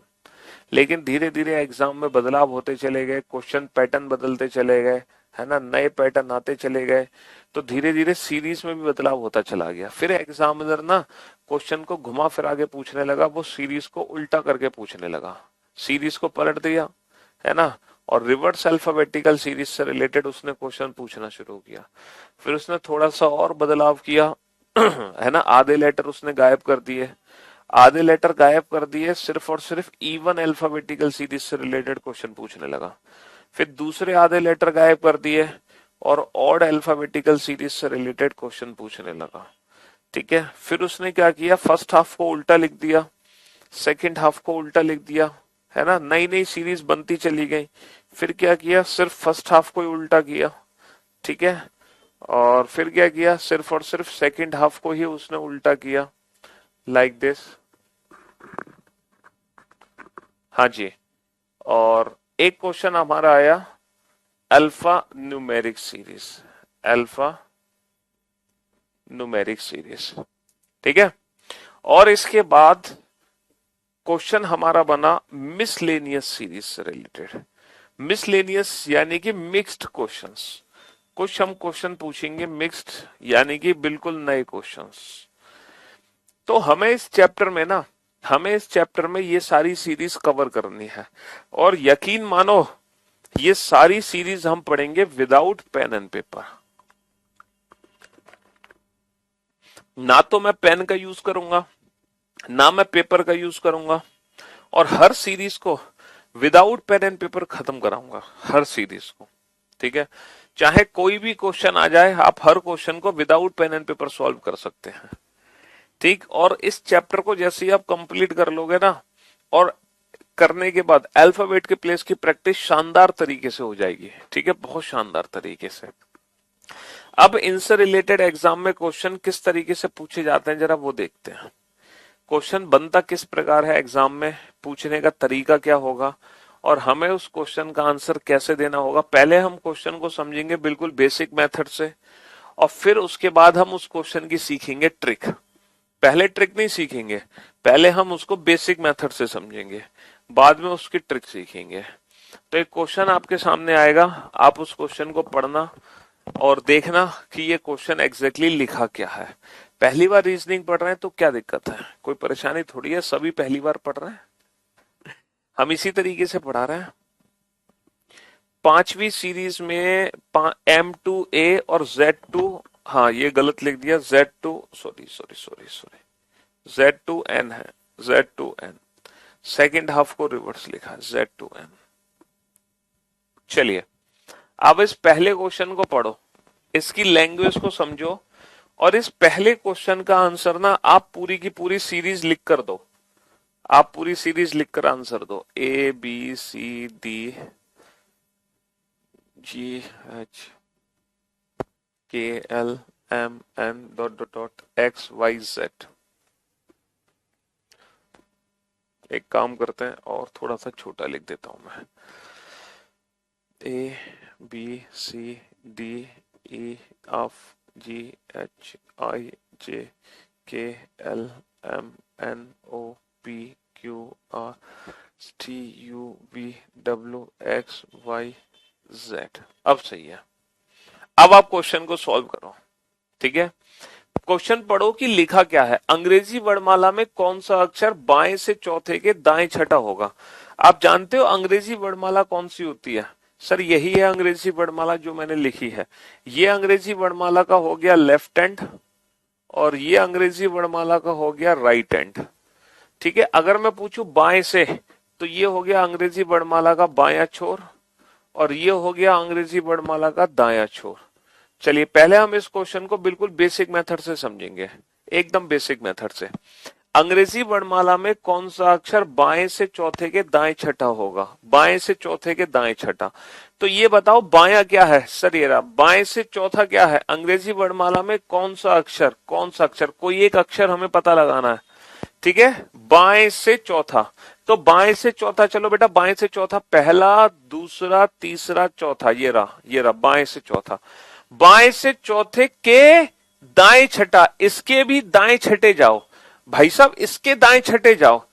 लेकिन धीरे धीरे एग्जाम में बदलाव होते चले गए, क्वेश्चन पैटर्न बदलते चले गए, है ना, नए पैटर्न आते चले गए, तो धीरे धीरे सीरीज में भी बदलाव होता चला गया। फिर एग्जामिनर ना क्वेश्चन को घुमा फिरा के पूछने लगा, वो सीरीज को उल्टा करके पूछने लगा, सीरीज को पलट दिया, है ना, और रिवर्स अल्फाबेटिकल सीरीज से रिलेटेड उसने क्वेश्चन पूछना शुरू किया। फिर उसने थोड़ा सा और बदलाव किया है ना, आधे लेटर उसने गायब कर दिए, आधे लेटर गायब कर दिए, सिर्फ और सिर्फ इवन अल्फाबेटिकल सीरीज से रिलेटेड क्वेश्चन पूछने लगा। फिर दूसरे आधे लेटर गायब कर दिए और ऑड अल्फाबेटिकल सीरीज से रिलेटेड क्वेश्चन पूछने लगा, ठीक है। फिर उसने क्या किया, फर्स्ट हाफ को उल्टा लिख दिया, सेकंड हाफ को उल्टा लिख दिया, है ना, नई नई सीरीज बनती चली गई। फिर क्या किया, सिर्फ फर्स्ट हाफ को ही उल्टा किया, ठीक है। और फिर क्या किया, सिर्फ और सिर्फ सेकंड हाफ को ही उसने उल्टा किया, लाइक दिस, हाँ जी। और एक क्वेश्चन हमारा आया alpha numeric series, alpha numeric series, ठीक है। और इसके बाद क्वेश्चन हमारा बना मिसलेनियस सीरीज से रिलेटेड, मिसलेनियस यानी कि मिक्स्ड क्वेश्चंस, कुछ हम क्वेश्चन पूछेंगे मिक्स्ड यानी कि बिल्कुल नए क्वेश्चंस। तो हमें इस चैप्टर में ना, हमें इस चैप्टर में ये सारी सीरीज कवर करनी है, और यकीन मानो ये सारी सीरीज हम पढ़ेंगे विदाउट पेन एंड पेपर। ना तो मैं पेन का यूज करूंगा, ना मैं पेपर का यूज करूंगा, और हर सीरीज को विदाउट पेन एंड पेपर खत्म कराऊंगा, हर सीरीज को, ठीक है। चाहे कोई भी क्वेश्चन आ जाए, आप हर क्वेश्चन को without pen and paper solve कर सकते हैं, ठीक। और इस चैप्टर को जैसे ही आप कंप्लीट कर लोगे ना, और करने के बाद अल्फाबेट के प्लेस की प्रैक्टिस शानदार तरीके से हो जाएगी, ठीक है, बहुत शानदार तरीके से। अब इनसे रिलेटेड एग्जाम में क्वेश्चन किस तरीके से पूछे जाते हैं जरा वो देखते हैं। क्वेश्चन बनता किस प्रकार है एग्जाम में, पूछने का तरीका क्या होगा और हमें उस क्वेश्चन का आंसर कैसे देना होगा। पहले हम क्वेश्चन को समझेंगे बिल्कुल बेसिक मेथड से और फिर उसके बाद हम उस क्वेश्चन की सीखेंगे ट्रिक। पहले ट्रिक नहीं सीखेंगे, पहले हम उसको बेसिक मेथड से समझेंगे, बाद में उसकी ट्रिक सीखेंगे। तो एक क्वेश्चन आपके सामने आएगा, आप उस क्वेश्चन को पढ़ना और देखना कि ये क्वेश्चन एग्जैक्टली लिखा क्या है। पहली बार रीजनिंग पढ़ रहे हैं तो क्या दिक्कत है, कोई परेशानी थोड़ी है, सभी पहली बार पढ़ रहे हैं, हम इसी तरीके से पढ़ा रहे हैं। 5वीं सीरीज में M2A और Z2, हाँ ये गलत लिख दिया, Z2 sorry sorry sorry sorry Z2N है, Z2N सेकेंड हाफ को रिवर्स लिखा, Z2N। चलिए अब इस पहले क्वेश्चन को पढ़ो, इसकी लैंग्वेज को समझो और इस पहले क्वेश्चन का आंसर ना आप पूरी की पूरी सीरीज लिख कर दो, आप पूरी सीरीज लिखकर आंसर दो। ABCD GHKLMN ... XYZ। एक काम करते हैं और थोड़ा सा छोटा लिख देता हूं मैं, ABCDEFGHIJKLMNOPQRSTUVWXYZ। अब सही है, अब आप क्वेश्चन को सॉल्व करो। ठीक है, क्वेश्चन पढ़ो कि लिखा क्या है। अंग्रेजी वर्णमाला में कौन सा अक्षर बाएं से चौथे के दाएं छठा होगा। आप जानते हो अंग्रेजी वर्णमाला कौन सी होती है? सर यही है अंग्रेजी वर्णमाला जो मैंने लिखी है। ये अंग्रेजी वर्णमाला का हो गया लेफ्ट हैंड और ये अंग्रेजी वर्णमाला का हो गया राइट हैंड। ठीक है, अगर मैं पूछूं बाएं से तो ये हो गया अंग्रेजी वर्णमाला का बायां छोर और ये हो गया अंग्रेजी वर्णमाला का दायां छोर। चलिए पहले हम इस क्वेश्चन को बिल्कुल बेसिक मेथड से समझेंगे, एकदम बेसिक मेथड से। अंग्रेजी वर्णमाला में कौन सा अक्षर बाएं से चौथे के दाएं छठा होगा, बाएं से चौथे के दाएं छठा। तो ये बताओ बायां क्या है? सर ये रहा, बाएं से चौथा क्या है अंग्रेजी वर्णमाला में, कौन सा अक्षर, कौन सा अक्षर, कोई एक अक्षर हमें पता लगाना है। ठीक है, बाएं से चौथा, तो बाएं से चौथा, चलो बेटा बाएं से चौथा, पहला दूसरा तीसरा चौथा, ये रहा बाएं से चौथा। बाएं से चौथे के दाएं छठा, इसके भी दाएं छठे जाओ भाई साहब, इसके दाएं छठे जाओ।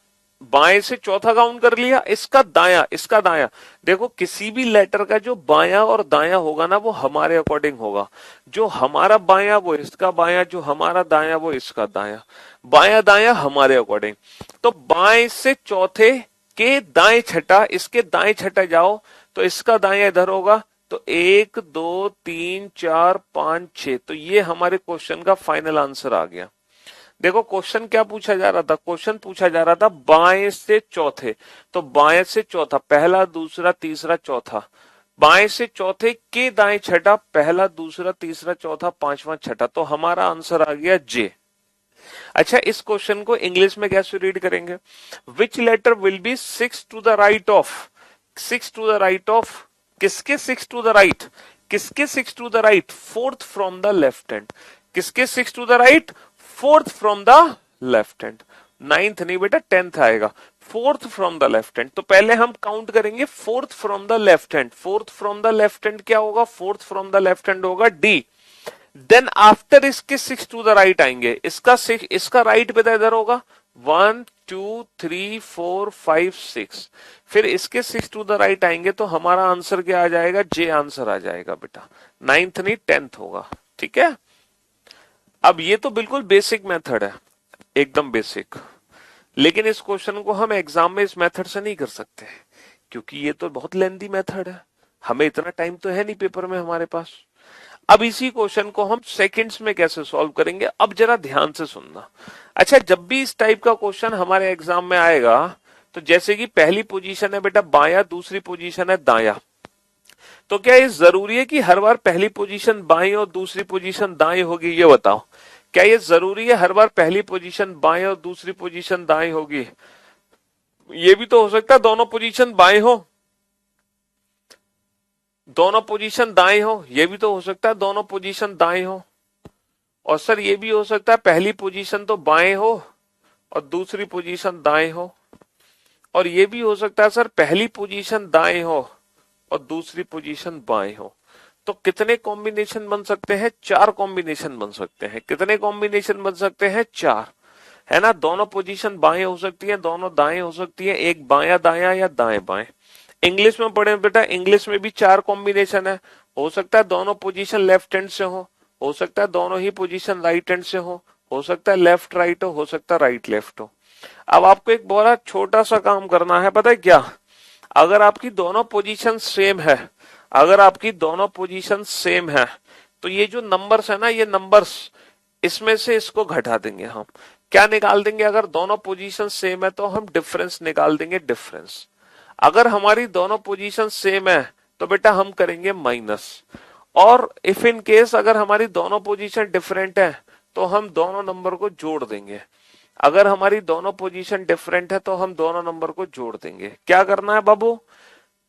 बाएं से चौथा काउंट कर लिया, इसका दाया, इसका दाया। देखो किसी भी लेटर का जो बाया और दाया होगा ना वो हमारे अकॉर्डिंग होगा, जो हमारा बाया वो इसका बाया, जो हमारा दाया वो इसका दाया, बाया दाया हमारे अकॉर्डिंग। तो बाएं से चौथे के दाएं छठा, इसके दाएं छठे जाओ तो इसका दाया इधर होगा, तो 1 2 3 4 5 6, तो ये हमारे क्वेश्चन का फाइनल आंसर आ गया। देखो क्वेश्चन क्या पूछा जा रहा था, क्वेश्चन पूछा जा रहा था बाएं से चौथे, तो बाएं से चौथा, पहला दूसरा तीसरा चौथा, बाएं से चौथे के दाएं छठा, पहला दूसरा तीसरा चौथा पांचवा छठा, तो हमारा आंसर आ गया जे। अच्छा इस क्वेश्चन को इंग्लिश में कैसे रीड करेंगे? Which letter will be 6 to the right of, 6 to the right of, किसके 6 टू द राइट, किसके 6 to the right, fourth from the left hand, किसके 6 to the right, fourth from the left hand. 9th नहीं बेटा 10th आएगा, fourth from the left hand. तो पहले हम count करेंगे fourth from the left hand, fourth from the left hand क्या होगा, fourth from the left hand होगा डी। देन आफ्टर इसके 6 टू द राइट आएंगे, इसका 6, इसका राइट बेटा इधर होगा 1 2 3 4 5 6, फिर इसके 6 टू द राइट आएंगे तो हमारा आंसर क्या आ जाएगा, जे आंसर आ जाएगा बेटा, 9th नहीं 10th होगा। ठीक है, अब ये तो बिल्कुल बेसिक मेथड है, एकदम बेसिक, लेकिन इस क्वेश्चन को हम एग्जाम में इस मेथड से नहीं कर सकते क्योंकि ये तो बहुत लेंथी मेथड है, हमें इतना टाइम तो है नहीं पेपर में हमारे पास। अब इसी क्वेश्चन को हम सेकंड्स में कैसे सॉल्व करेंगे, अब जरा ध्यान से सुनना। अच्छा जब भी इस टाइप का क्वेश्चन हमारे एग्जाम में आएगा तो जैसे कि पहली पोजीशन है बेटा बाया, दूसरी पोजीशन है दाया, तो क्या ये जरूरी है कि हर बार पहली पोजीशन बाएं और दूसरी पोजीशन दाएं होगी? ये बताओ, क्या ये जरूरी है हर बार पहली पोजीशन बाएं और दूसरी पोजीशन दाएं होगी? ये भी तो हो सकता है दोनों पोजीशन बाएं हो, दोनों पोजीशन दाएं हो, ये भी तो हो सकता है दोनों पोजीशन दाएं हो। और सर ये भी हो सकता है पहली पोजीशन तो बाएं हो और दूसरी पोजीशन दाएं हो। और ये भी हो सकता है सर पहली पोजीशन दाएं हो और दूसरी पोजीशन बाएं हो। तो कितने कॉम्बिनेशन बन सकते हैं? 4 कॉम्बिनेशन बन सकते हैं। कितने कॉम्बिनेशन बन सकते हैं? 4, है ना। दोनों पोजीशन बाएं हो सकती है, दोनों दाएं हो सकती है, एक बायां दायां या दाएं बाएं। इंग्लिश में पढ़े बेटा, इंग्लिश में भी 4 कॉम्बिनेशन है। हो सकता है दोनों पोजीशन लेफ्ट हैंड से हो सकता है दोनों ही पोजीशन राइट हैंड से हो सकता है लेफ्ट राइट हो सकता है राइट लेफ्ट हो। अब आपको एक बड़ा छोटा सा काम करना है, पता है क्या? अगर आपकी दोनों पोजीशन सेम है, अगर आपकी दोनों पोजीशन सेम है, तो ये जो नंबर्स है ना, ये नंबर्स, इसमें से इसको घटा देंगे हम। क्या निकाल देंगे? अगर दोनों पोजीशन सेम है तो हम डिफरेंस निकाल देंगे, डिफरेंस। अगर हमारी दोनों पोजीशन सेम है तो बेटा हम करेंगे माइनस। और इफ इन केस अगर हमारी दोनों पोजीशन डिफरेंट है तो हम दोनों नंबर को जोड़ देंगे। अगर हमारी दोनों पोजीशन डिफरेंट है तो हम दोनों नंबर को जोड़ देंगे। क्या करना है बाबू?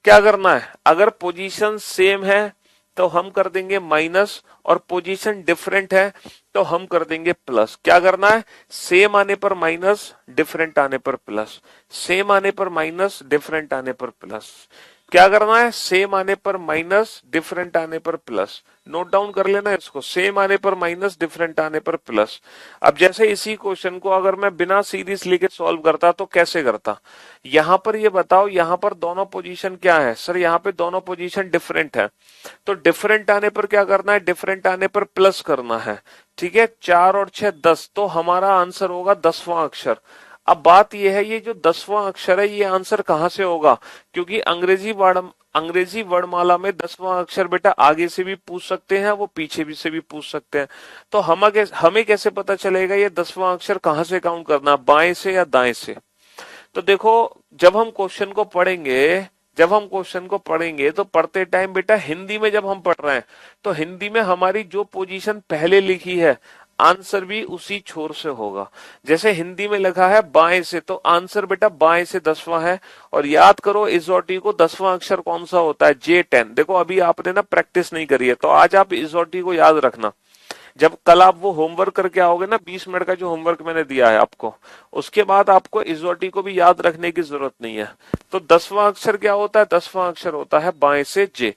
क्या करना है? अगर पोजीशन सेम है तो हम कर देंगे माइनस, और पोजीशन डिफरेंट है तो हम कर देंगे प्लस। क्या करना है? सेम आने पर माइनस, डिफरेंट आने पर प्लस। सेम आने पर माइनस, डिफरेंट आने पर प्लस। क्या करना है? सेम आने पर माइनस, डिफरेंट आने पर प्लस। नोट डाउन कर लेना इसको, सेम आने पर माइनस, डिफरेंट आने पर प्लस। अब जैसे इसी क्वेश्चन को अगर मैं बिना सीरीज लेके सॉल्व करता तो कैसे करता? यहां पर ये बताओ, यहां पर दोनों पोजीशन क्या है? सर यहाँ पे दोनों पोजीशन डिफरेंट है, तो डिफरेंट आने पर क्या करना है? डिफरेंट आने पर प्लस करना है। ठीक है, 4 और 6 10, तो हमारा आंसर होगा 10वां अक्षर। अब बात यह है, ये जो 10वां अक्षर है ये आंसर कहां से होगा? क्योंकि अंग्रेजी वर्णमाला में 10वां अक्षर बेटा आगे से भी पूछ सकते हैं, वो पीछे भी से भी पूछ सकते हैं। तो हमें कैसे पता चलेगा ये 10वां अक्षर कहां से काउंट करना, बाएं से या दाएं से? तो देखो, जब हम क्वेश्चन को पढ़ेंगे, जब हम क्वेश्चन को पढ़ेंगे तो पढ़ते टाइम बेटा हिंदी में जब हम पढ़ रहे हैं तो हिंदी में हमारी जो पोजीशन पहले लिखी है आंसर भी उसी छोर से होगा। जैसे हिंदी में लिखा है बाएं से, तो आंसर बेटा बाएं से 10वां है। और याद करो इजोटी को 10वां अक्षर कौन सा होता है? J10। देखो अभी आपने ना प्रैक्टिस नहीं करी है, तो आज आप इजोटी को याद रखना। जब कल आप वो होमवर्क करके आओगे ना, 20 मिनट का जो होमवर्क मैंने दिया है आपको, उसके बाद आपको इजोटी को भी याद रखने की जरूरत नहीं है। तो 10वां अक्षर क्या होता है? 10वां अक्षर होता है बाएं से J।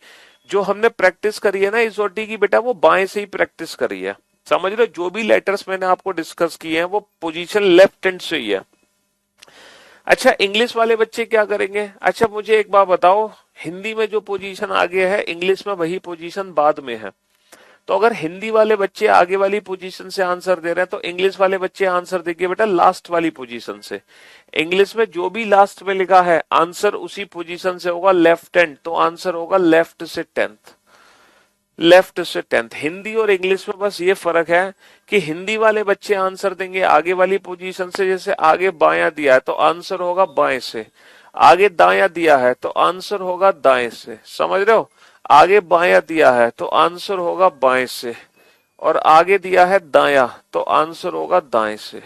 जो हमने प्रैक्टिस करी है ना इजोटी की बेटा, वो बाएं से ही प्रैक्टिस करी है। समझ लो, जो भी लेटर्स मैंने आपको डिस्कस किए हैं वो पोजीशन लेफ्ट हैंड से ही है। अच्छा, इंग्लिश वाले बच्चे क्या करेंगे? अच्छा मुझे एक बात बताओ, हिंदी में जो पोजीशन आगे है इंग्लिश में वही पोजीशन बाद में है। तो अगर हिंदी वाले बच्चे आगे वाली पोजीशन से आंसर दे रहे हैं तो इंग्लिश वाले बच्चे आंसर देंगे बेटा लास्ट वाली पोजीशन से। इंग्लिश में जो भी लास्ट में लिखा है आंसर उसी पोजीशन से होगा, लेफ्ट हैंड, तो आंसर होगा लेफ्ट से 10th, लेफ्ट से 10th। हिंदी और इंग्लिश में बस ये फर्क है कि हिंदी वाले बच्चे आंसर देंगे आगे वाली पोजीशन से। जैसे आगे बायां दिया है तो आंसर होगा बाएं से, आगे दायां दिया है तो आंसर होगा दाएं से। समझ रहे हो? आगे बायां दिया है तो आंसर होगा बाएं से, और आगे दिया है दायां तो आंसर होगा दाएं से।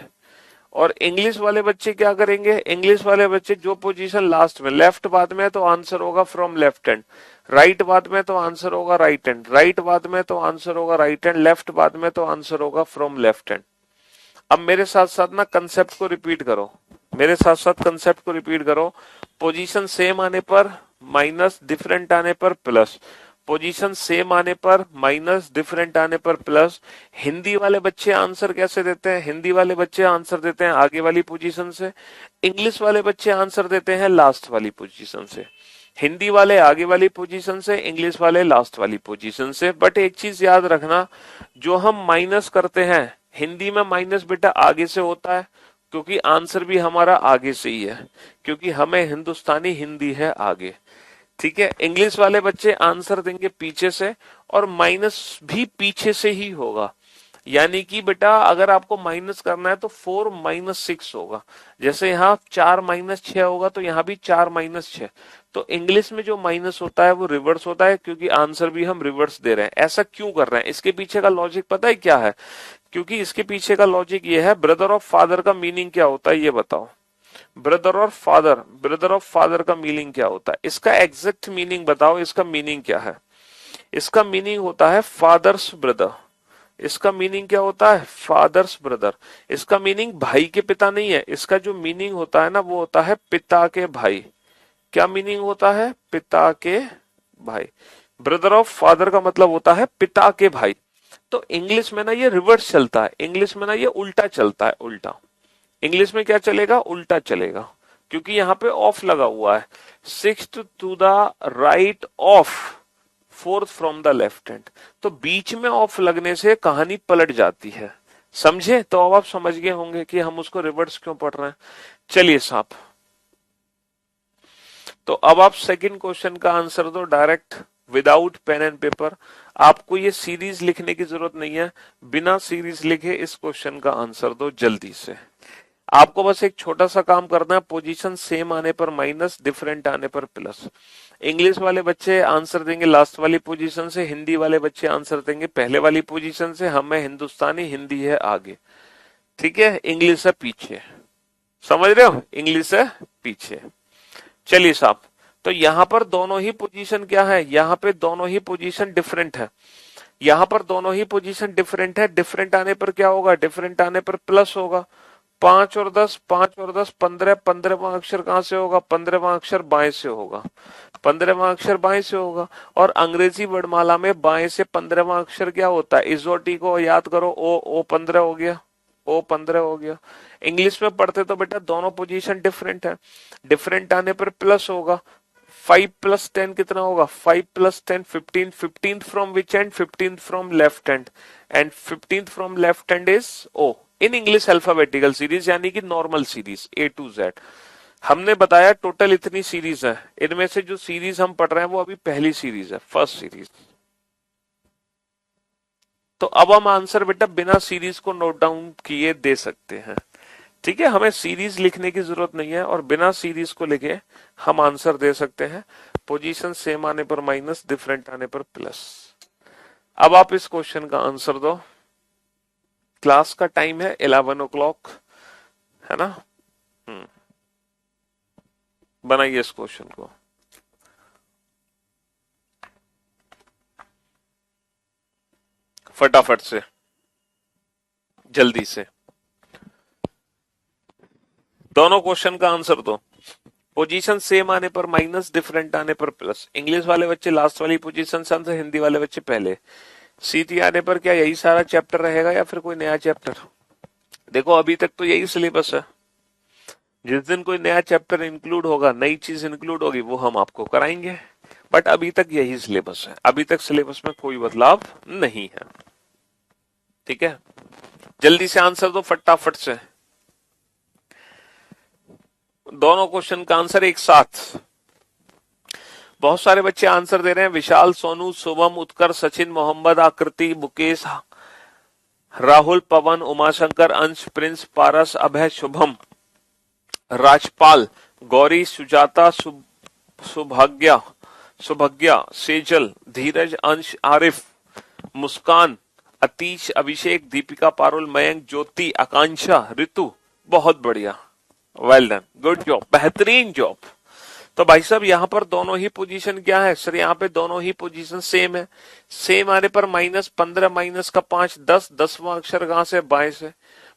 और इंग्लिश वाले बच्चे क्या करेंगे? इंग्लिश वाले बच्चे जो पोजीशन लास्ट में, लेफ्ट बाद में है तो आंसर होगा फ्रॉम लेफ्ट हैंड, राइट बाद में तो आंसर होगा राइट हैंड, राइट बाद में तो आंसर होगा राइट हैंड, लेफ्ट बाद में तो आंसर होगा फ्रॉम लेफ्ट हैंड। अब मेरे साथ साथ ना कंसेप्ट को रिपीट करो, मेरे साथ साथ कंसेप्ट को रिपीट करो। पोजीशन सेम आने पर माइनस, डिफरेंट आने पर प्लस। पोजीशन सेम आने पर माइनस, डिफरेंट आने पर प्लस। हिंदी वाले बच्चे आंसर कैसे देते हैं? हिंदी वाले बच्चे आंसर देते हैं आगे वाली पोजीशन से, इंग्लिश वाले बच्चे आंसर देते हैं लास्ट वाली पोजीशन से। हिंदी वाले आगे वाली पोजीशन से, इंग्लिश वाले लास्ट वाली पोजीशन से। बट एक चीज याद रखना, जो हम माइनस करते हैं हिंदी में माइनस बेटा आगे से होता है, क्योंकि आंसर भी हमारा आगे से ही है, क्योंकि हमें हिंदुस्तानी हिंदी है आगे। ठीक है, इंग्लिश वाले बच्चे आंसर देंगे पीछे से, और माइनस भी पीछे से ही होगा। यानी कि बेटा अगर आपको माइनस करना है तो 4 माइनस 6 होगा। जैसे यहाँ 4 माइनस 6 होगा तो यहाँ भी 4 माइनस 6। तो इंग्लिश में जो माइनस होता है वो रिवर्स होता है, क्योंकि आंसर भी हम रिवर्स दे रहे हैं। ऐसा क्यों कर रहे हैं? इसके पीछे का लॉजिक पता है क्या है? क्योंकि इसके पीछे का लॉजिक ये है, ब्रदर ऑफ फादर का मीनिंग क्या होता है ये बताओ। ब्रदर ऑफ फादर का मीनिंग क्या होता है? इसका एग्जैक्ट मीनिंग बताओ, इसका मीनिंग क्या है? इसका मीनिंग होता है फादर्स ब्रदर। इसका मीनिंग क्या होता है? Fathers brother. इसका मीनिंग भाई के पिता नहीं है, इसका जो मीनिंग होता है ना वो होता है पिता के भाई। क्या मीनिंग होता है? पिता के भाई। ब्रदर ऑफ फादर का मतलब होता है पिता के भाई। तो इंग्लिश में ना ये रिवर्स चलता है, इंग्लिश में ना ये उल्टा चलता है, उल्टा। इंग्लिश में क्या चलेगा? उल्टा चलेगा, क्योंकि यहाँ पे ऑफ लगा हुआ है। Sixth to the right off, fourth from the left hand. तो बीच में ऑफ लगने से कहानी पलट जाती है, समझे? तो अब आप समझ गए होंगे कि हम उसको रिवर्स क्यों पढ़ रहे हैं। चलिए साहब, तो अब आप सेकंड क्वेश्चन का आंसर दो direct, without pen and paper. आपको ये सीरीज लिखने की जरूरत नहीं है, बिना सीरीज लिखे इस क्वेश्चन का आंसर दो जल्दी से। आपको बस एक छोटा सा काम करना है, पोजीशन सेम आने पर माइनस, डिफरेंट आने पर प्लस। इंग्लिश वाले बच्चे आंसर देंगे लास्ट वाली पोजीशन से, हिंदी वाले बच्चे आंसर देंगे पहले वाली पोजीशन से। हमें हिंदुस्तानी हिंदी है आगे, ठीक है? इंग्लिश है पीछे, समझ रहे हो? इंग्लिश है पीछे। चलिए साहब, तो यहां पर दोनों ही पोजीशन क्या है? यहां पे दोनों ही पोजीशन डिफरेंट है, यहां पर दोनों ही पोजीशन डिफरेंट है। डिफरेंट आने पर क्या होगा? डिफरेंट आने पर प्लस होगा। 5 और 10, 5 और 10 15, 15वां अक्षर कहां से होगा? 15वां अक्षर बाएं से होगा, 15वां अक्षर बाएं से होगा। और अंग्रेजी वर्णमाला में बाएं से 15वां अक्षर क्या होता है? इजोटी को याद करो, ओ 15 हो गया, ओ 15 हो गया। इंग्लिश में पढ़ते तो बेटा दोनों पोजीशन डिफरेंट है, डिफरेंट आने पर प्लस होगा। 5 + 10 कितना होगा? 5 + 10 15, 15th from which end? 15th from left hand, and 15th from left hand is O. In English alphabetical series यानी कि normal series A to Z। हमने बताया टोटल इतनी सीरीज है, इनमें से जो सीरीज हम पढ़ रहे हैं वो अभी पहली सीरीज है, फर्स्ट सीरीज। तो अब हम आंसर बेटा बिना सीरीज को नोट डाउन किए दे सकते हैं, ठीक है? हमें सीरीज लिखने की जरूरत नहीं है और बिना सीरीज को लिखे हम आंसर दे सकते हैं। पोजीशन सेम आने पर माइनस, डिफरेंट आने पर प्लस। अब आप इस क्वेश्चन का आंसर दो। क्लास का टाइम है 11 o'clock, है ना? बनाइए इस क्वेश्चन को। फटाफट से, जल्दी से, दोनों क्वेश्चन का आंसर दो। पोजीशन सेम आने पर माइनस, डिफरेंट आने पर प्लस। इंग्लिश वाले बच्चे लास्ट वाली पोजीशन से आंसर, हिंदी वाले बच्चे पहले। सीटी आने पर क्या यही सारा चैप्टर रहेगा या फिर कोई नया चैप्टर? देखो अभी तक तो यही सिलेबस है, जिस दिन कोई नया चैप्टर इंक्लूड होगा, नई चीज इंक्लूड होगी, वो हम आपको कराएंगे। बट अभी तक यही सिलेबस है, अभी तक सिलेबस में कोई बदलाव नहीं है, ठीक है? जल्दी से आंसर दो फटाफट से, दोनों क्वेश्चन का आंसर एक साथ। बहुत सारे बच्चे आंसर दे रहे हैं, विशाल, सोनू, शुभम, उत्कर्ष, सचिन, मोहम्मद, आकृति, मुकेश, राहुल, पवन, उमाशंकर, अंश, प्रिंस, पारस, अभय, शुभम, राजपाल, गौरी, सुजाता, सुभाग्या, सुभज्ञा, सेजल, धीरज, अंश, आरिफ, मुस्कान, अतीश, अभिषेक, दीपिका, पारुल, मयंक, ज्योति, आकांक्षा, ऋतु। बहुत बढ़िया, वेल डन, गुड जॉब, बेहतरीन जॉब। तो भाई साहब यहाँ पर दोनों ही पोजीशन क्या है सर? यहाँ पे दोनों ही पोजीशन सेम है। सेम आने पर माइनस 15 माइनस का 5 10, 10वां अक्षर कहां से? बाएं से।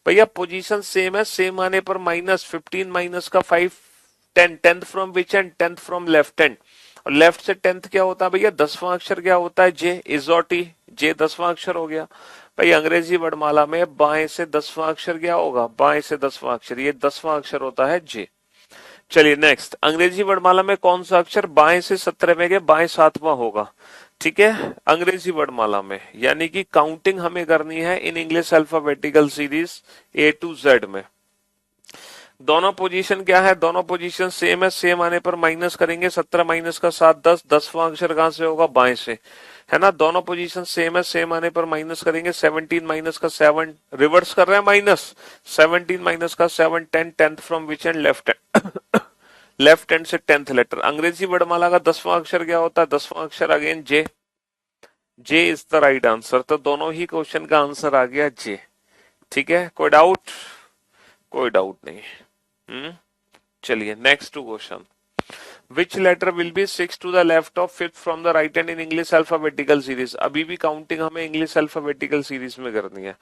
भैया पोजीशन सेम है, सेम आने पर माइनस 15 माइनस का 5 10, 10th from which and? 10th from left hand. और लेफ्ट से 10th क्या होता है भैया? 10वां अक्षर क्या होता है? जे, इजोटी, जे 10वां अक्षर हो गया। भाई अंग्रेजी वर्णमाला में बाएं से 10वां अक्षर क्या होगा? बाएं से 10वां अक्षर, ये 10वां अक्षर होता है जे। चलिए नेक्स्ट, अंग्रेजी वर्णमाला में कौन सा अक्षर बाएं से 17वें के बाएं 7वां होगा? ठीक है, अंग्रेजी वर्णमाला में, यानी कि काउंटिंग हमें करनी है इन English alphabetical series A to Z में। दोनों पोजीशन क्या है? दोनों पोजीशन सेम है, सेम आने पर माइनस करेंगे, 17 माइनस का 7 10, 10वां अक्षर कहां से होगा? बाएं से, है ना? दोनों पोजीशन सेम है, सेम आने पर माइनस करेंगे, 17 माइनस का 7, रिवर्स कर रहे हैं माइनस, 17 माइनस का 7 10, 10th from which and? Left hand, left hand से 10th लेटर। अंग्रेजी वर्णमाला का 10वां अक्षर क्या होता है? 10वां अक्षर again J, J is the right answer. तो दोनों ही क्वेश्चन का आंसर आ गया जे, ठीक है? कोई डाउट? कोई डाउट नहीं। चलिए next two question. Which letter will be 6 to the left of 5th from the right hand in English alphabetical series. अभी भी काउंटिंग हमें इंग्लिश अल्फाबेटिकल सीरीज में करनी है।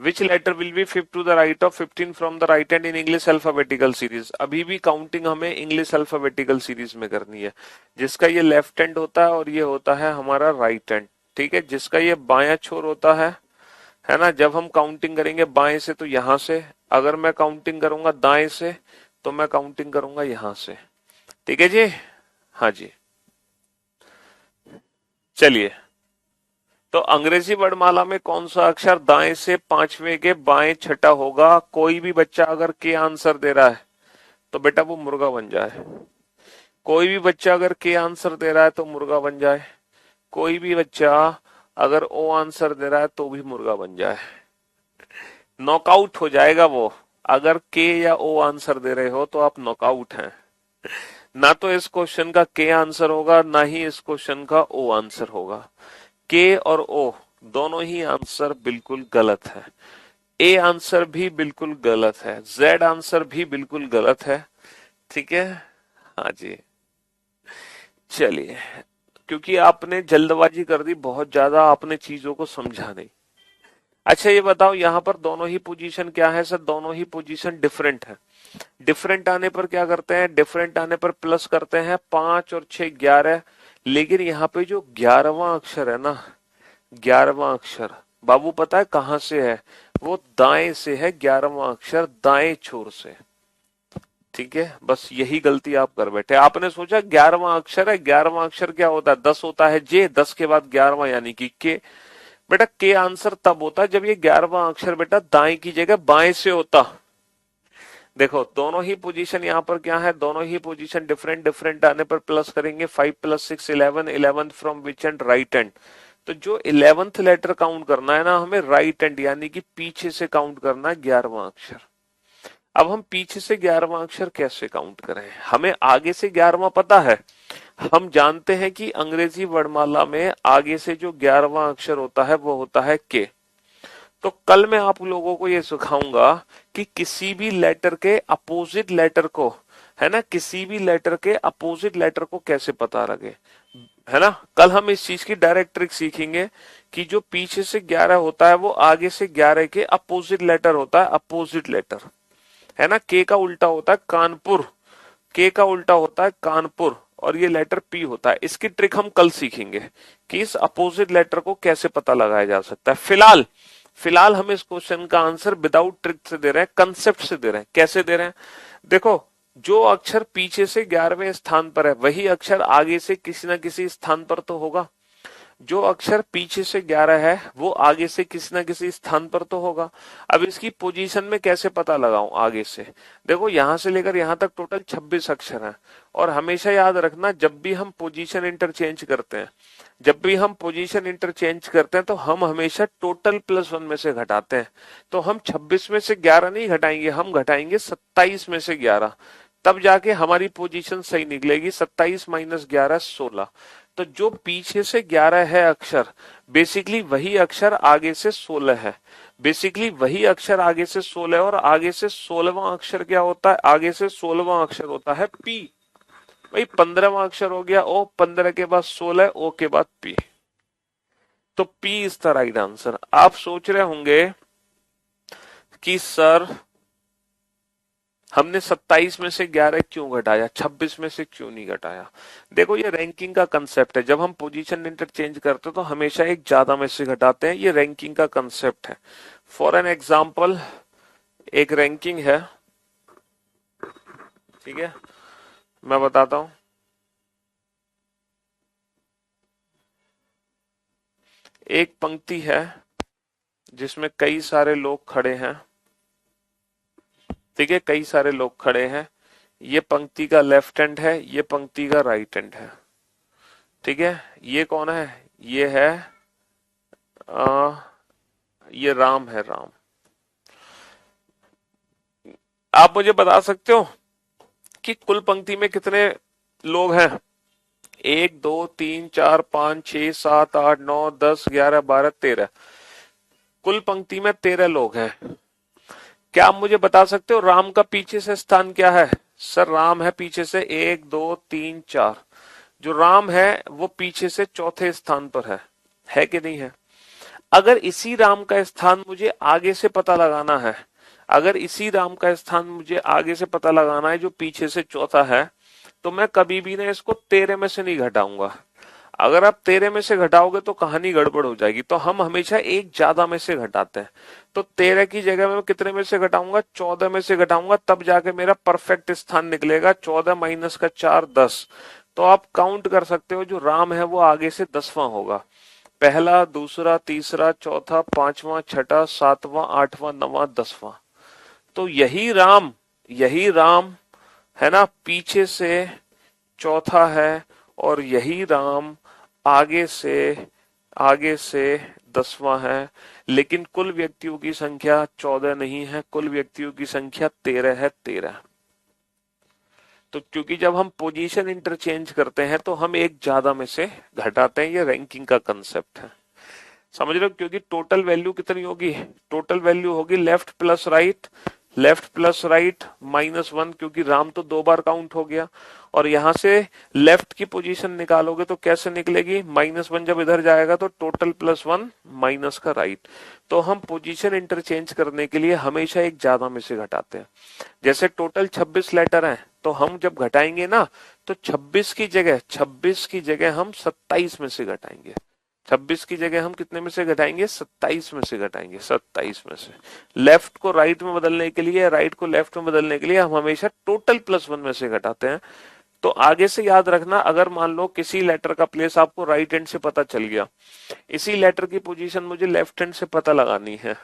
Which letter will be 5th to the right of 15 from the right hand in English alphabetical series. अभी भी counting हमें English alphabetical series में करनी है। जिसका ये लेफ्ट हैंड होता है और ये होता है हमारा राइट हैंड, ठीक है। जिसका ये बायां छोर होता है ना, जब हम काउंटिंग करेंगे बाएं से तो यहां से, अगर मैं काउंटिंग करूंगा दाएं से तो मैं काउंटिंग करूंगा यहां से, ठीक है जी। हाँ जी, चलिए। तो अंग्रेजी वर्णमाला में कौन सा अक्षर दाएं से पांचवें के बाएं छठा होगा? कोई भी बच्चा अगर के आंसर दे रहा है तो बेटा वो मुर्गा बन जाए। कोई भी बच्चा अगर के आंसर दे रहा है तो मुर्गा बन जाए। कोई भी बच्चा अगर ओ आंसर दे रहा है तो भी मुर्गा बन जाए। नॉकआउट हो जाएगा वो। अगर के या ओ आंसर दे रहे हो तो आप नॉकआउट हैं। ना तो इस क्वेश्चन का के आंसर होगा, ना ही इस क्वेश्चन का ओ आंसर होगा। के और ओ दोनों ही आंसर बिल्कुल गलत है। ए आंसर भी बिल्कुल गलत है, जेड आंसर भी बिल्कुल गलत है, ठीक है। हाँ जी, चलिए। क्योंकि आपने जल्दबाजी कर दी बहुत ज्यादा, आपने चीजों को समझा नहीं। अच्छा ये बताओ, यहाँ पर दोनों ही पोजीशन क्या है सर? दोनों ही पोजीशन डिफरेंट है। डिफरेंट आने पर क्या करते हैं? डिफरेंट आने पर प्लस करते हैं। 5 और 6 11। लेकिन यहाँ पे जो 11वां अक्षर है ना, 11वां अक्षर बाबू पता है कहां से है? वो दाएं से है। 11वां अक्षर दाएं छोर से, ठीक है। बस यही गलती आप कर बैठे। आपने सोचा 11वां अक्षर है। 11वां अक्षर क्या होता है? 10 होता है जे, 10 के बाद 11वां यानी कि के। बेटा के आंसर तब होता है जब ये 11वां अक्षर बेटा दाएं की जगह बाएं से होता। देखो दोनों ही पोजीशन यहाँ पर क्या है? दोनों ही पोजीशन डिफरेंट। डिफरेंट आने पर प्लस करेंगे। 5 + 6 11। 11th from which and? Right hand. तो जो 11th लेटर काउंट करना है ना हमें राइट हैंड यानी कि पीछे से काउंट करना है 11वां अक्षर। अब हम पीछे से 11वां अक्षर कैसे काउंट करें? हमें आगे से 11वां पता है। हम जानते हैं कि अंग्रेजी वर्णमाला में आगे से जो 11वां अक्षर होता है वो होता है के। तो कल मैं आप लोगों को ये सिखाऊंगा कि किसी भी लेटर के अपोजिट लेटर को, है ना, किसी भी लेटर के अपोजिट लेटर को कैसे पता लगे, है ना। कल हम इस चीज की डायरेक्ट ट्रिक सीखेंगे कि जो पीछे से 11 होता है वो आगे से 11 के अपोजिट लेटर होता है। अपोजिट लेटर, है ना। के का उल्टा होता है कानपुर। के का उल्टा होता है कानपुर और ये लेटर पी होता है। इसकी ट्रिक हम कल सीखेंगे कि इस अपोजिट लेटर को कैसे पता लगाया जा सकता है। फिलहाल हम इस क्वेश्चन का आंसर विदाउट ट्रिक से दे रहे हैं, कंसेप्ट से दे रहे हैं। कैसे दे रहे हैं? देखो, जो अक्षर पीछे से 11वें स्थान पर है वही अक्षर आगे से किसी ना किसी स्थान पर तो होगा। जो अक्षर पीछे से 11 है वो आगे से किसी ना किसी स्थान पर तो होगा। अब इसकी पोजीशन में कैसे पता लगाऊं आगे से? देखो यहां से लेकर यहां तक टोटल 26 अक्षर हैं। और हमेशा याद रखना, जब भी हम पोजीशन इंटरचेंज करते हैं, तो हम हमेशा टोटल +1 में से घटाते हैं। तो हम 26 में से 11 नहीं घटाएंगे, हम घटाएंगे 27 में से 11। तब जाके हमारी पोजीशन सही निकलेगी। 27 - 11 16। तो जो पीछे से 11 है अक्षर, बेसिकली वही अक्षर आगे से 16 है। और आगे से 16वां अक्षर क्या होता है? आगे से 16वां अक्षर होता है पी। भाई 15वां अक्षर हो गया ओ, 15 के बाद 16, ओ के बाद पी। तो P is the right answer. आप सोच रहे होंगे कि सर हमने 27 में से 11 क्यों घटाया, 26 में से क्यों नहीं घटाया? देखो ये रैंकिंग का कंसेप्ट है। जब हम पोजीशन इंटरचेंज करते हैं तो हमेशा एक ज्यादा में से घटाते हैं। ये रैंकिंग का कंसेप्ट है। फॉर एन एग्जाम्पल, एक रैंकिंग है, ठीक है, मैं बताता हूं। एक पंक्ति है जिसमें कई सारे लोग खड़े हैं, ठीक है, कई सारे लोग खड़े हैं। ये पंक्ति का लेफ्ट हैंड है, ये पंक्ति का राइट हैंड है, ठीक है। ये कौन है? ये है ये राम है, राम। आप मुझे बता सकते हो कि कुल पंक्ति में कितने लोग हैं? 1 2 3 4 5 6 7 8 9 10 11 12 13। कुल पंक्ति में 13 लोग हैं। क्या आप मुझे बता सकते हो राम का पीछे से स्थान क्या है? सर राम है पीछे से 1 2 3 4। जो राम है वो पीछे से चौथे स्थान पर है कि नहीं है? अगर इसी राम का स्थान मुझे आगे से पता लगाना है, अगर इसी राम का स्थान मुझे आगे से पता लगाना है जो पीछे से चौथा है, तो मैं कभी भी ना इसको 13 में से नहीं घटाऊंगा। अगर आप 13 में से घटाओगे तो कहानी गड़बड़ हो जाएगी। तो हम हमेशा एक ज्यादा में से घटाते हैं। तो 13 की जगह मैं कितने में से घटाऊंगा? 14 में से घटाऊंगा, तब जाके मेरा परफेक्ट स्थान निकलेगा। 14 माइनस का 4 10। तो आप काउंट कर सकते हो जो राम है वो आगे से 10वां होगा। पहला, दूसरा, तीसरा, चौथा, पांचवा, छठा, सातवां, आठवां, नवां, 10वां। तो यही राम है ना, पीछे से चौथा है, और यही राम आगे से 10वां है। लेकिन कुल व्यक्तियों की संख्या 14 नहीं है, कुल व्यक्तियों की संख्या 13 है, 13। तो क्योंकि जब हम पोजीशन इंटरचेंज करते हैं तो हम एक ज्यादा में से घटाते हैं, ये रैंकिंग का कंसेप्ट है। समझ रहे हो? क्योंकि टोटल वैल्यू कितनी होगी? टोटल वैल्यू होगी लेफ्ट प्लस राइट -1, क्योंकि राम तो 2 बार काउंट हो गया। और यहां से लेफ्ट की पोजीशन निकालोगे तो कैसे निकलेगी? -1 जब इधर जाएगा तो टोटल +1 माइनस का राइट। तो हम पोजीशन इंटरचेंज करने के लिए हमेशा एक ज्यादा में से घटाते हैं। जैसे टोटल 26 लेटर हैं, तो हम जब घटाएंगे ना, तो 26 की जगह हम 27 में से घटाएंगे। 26 की जगह हम कितने में से घटाएंगे? 27 में से घटाएंगे, 27 में से। लेफ्ट को राइट में बदलने के लिए, राइट को लेफ्ट में बदलने के लिए हम हमेशा टोटल +1 में से घटाते हैं। तो आगे से याद रखना, अगर मान लो किसी लेटर का प्लेस आपको राइट हैंड से पता चल गया, इसी लेटर की पोजीशन मुझे लेफ्ट हैंड से पता लगानी है,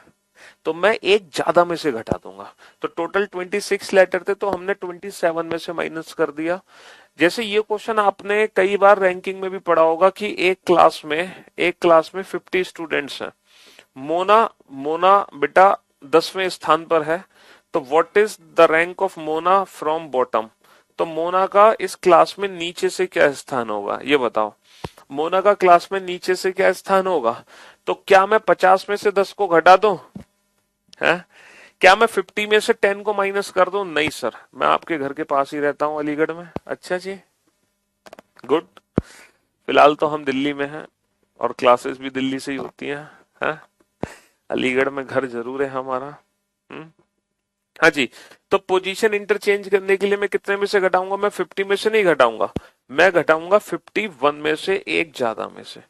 तो मैं एक ज्यादा में से घटा दूंगा। तो टोटल 26 लेटर थे, तो हमने 27 में से माइनस कर दिया। जैसे ये क्वेश्चन आपने कई बार रैंकिंग में भी पढ़ा होगा कि एक क्लास में 50 स्टूडेंट्स हैं। मोना बेटा 10वें स्थान पर है। तो what is the rank of Mona from bottom? तो मोना का इस क्लास में नीचे से क्या स्थान होगा, ये बताओ। मोना का क्लास में नीचे से क्या स्थान होगा? तो क्या मैं 50 में से 10 को घटा दूं? है? क्या मैं 50 में से 10 को माइनस कर दूं? नहीं सर, मैं आपके घर के पास ही रहता हूं, अलीगढ़ में। अच्छा जी, गुड। फिलहाल तो हम दिल्ली में हैं और क्लासेस भी दिल्ली से ही होती हैं। है? अलीगढ़ में घर जरूर है हमारा। हाँ जी। तो पोजीशन इंटरचेंज करने के लिए मैं कितने में से घटाऊंगा? मैं 50 में से नहीं घटाऊंगा, मैं घटाऊंगा 51 में से, एक ज्यादा में से।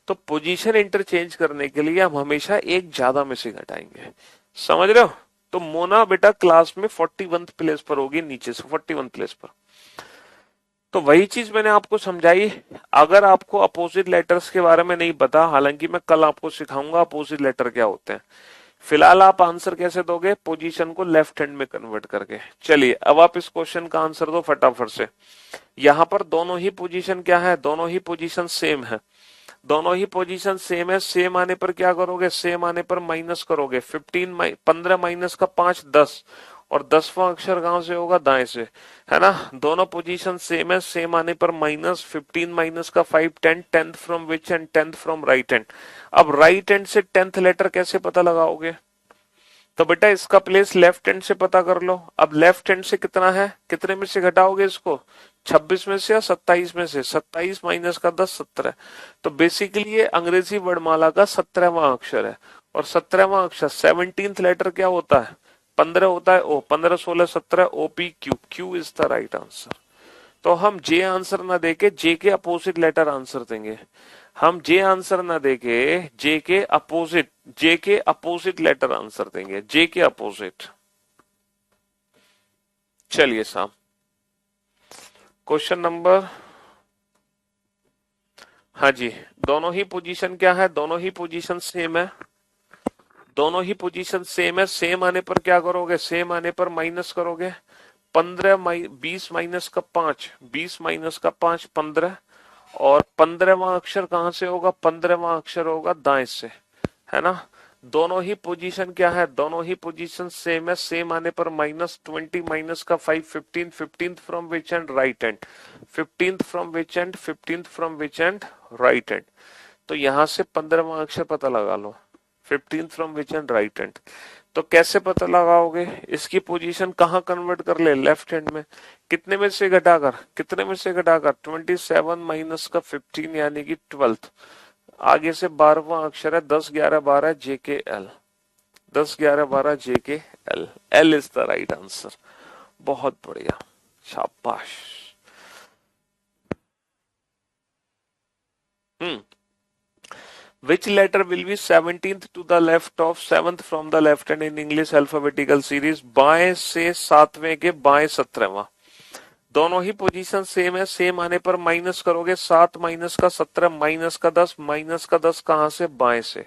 तो पोजीशन इंटरचेंज करने के लिए हम हमेशा एक ज्यादा में से घटाएंगे। समझ रहे हो? तो मोना बेटा क्लास में 41 प्लेस पर होगी, नीचे से 41 प्लेस पर। तो वही चीज मैंने आपको समझाई। अगर आपको अपोजिट लेटर्स के बारे में नहीं पता, हालांकि मैं कल आपको सिखाऊंगा अपोजिट लेटर क्या होते हैं, फिलहाल आप आंसर कैसे दोगे? पोजीशन को लेफ्ट हैंड में कन्वर्ट करके। चलिए अब आप इस क्वेश्चन का आंसर दो फटाफट से। यहां पर दोनों ही पोजीशन क्या है? दोनों ही पोजीशन सेम है। दोनों ही पोजीशन सेम है। सेम आने पर क्या करोगे? सेम आने पर माइनस करोगे। 15 माइनस का 5 10, और 10वां अक्षर कहां से होगा? दाएं से, है ना। दोनों पोजीशन सेम है। सेम आने पर माइनस, 15 माइनस का 5 10, 10th from which and 10th from right hand. अब राइट हैंड से 10th लेटर कैसे पता लगाओगे? तो बेटा इसका प्लेस लेफ्ट हैंड से पता कर लो। अब लेफ्ट हैंड से कितना है, कितने में से घटाओगे इसको? 26 में से या 27 में से? 27 माइनस का 10 17। तो बेसिकली ये अंग्रेजी वर्णमाला का 17वां अक्षर है। और 17वां अक्षर 17th लेटर क्या होता है? 15 होता है। ओ 15 16 17 OP Q, Q is the right answer. तो हम जे आंसर ना देके जे के अपोजिट लेटर आंसर देंगे। हम जे आंसर ना देके जे के अपोजिट लेटर आंसर देंगे, जे के अपोजिट। चलिए साहब, क्वेश्चन नंबर, हाँ जी, दोनों ही पोजीशन क्या है? दोनों ही पोजीशन सेम है। दोनों ही पोजीशन सेम है। सेम आने पर क्या करोगे? सेम आने पर माइनस करोगे। 20 माइनस का 5, 20 माइनस का 5 15। और 15वां अक्षर कहां से होगा? 15वां अक्षर होगा दाएं से, है ना। दोनों ही पोजीशन क्या है? दोनों ही पोजीशन सेम है। सेम आने पर -20 माइनस का 5 15, 15th from which and right hand, 15th from which end, 15th from which and right hand. तो यहां से 15वां अक्षर पता लगा लो, 15th from which and right hand. तो कैसे पता लगाओगे? इसकी पोजीशन कहाँ कन्वर्ट कर ले? लेफ्ट हैंड में। कितने में से घटाकर? 27 माइनस का 15 यानी कि 12। आगे से 12वां अक्षर है 10 11 12 JKL। 10 11 12 JKL। L is the right answer. बहुत बढ़िया, शाबाश। Which letter will be 17th to the left of 7th from the left hand in English alphabetical series? बाएं से 7वें के बाएं 17वां। दोनों ही पोजीशन सेम है। सेम आने पर माइनस करोगे 7 माइनस का 17 माइनस का 10 माइनस का 10 कहां से? बाएं से,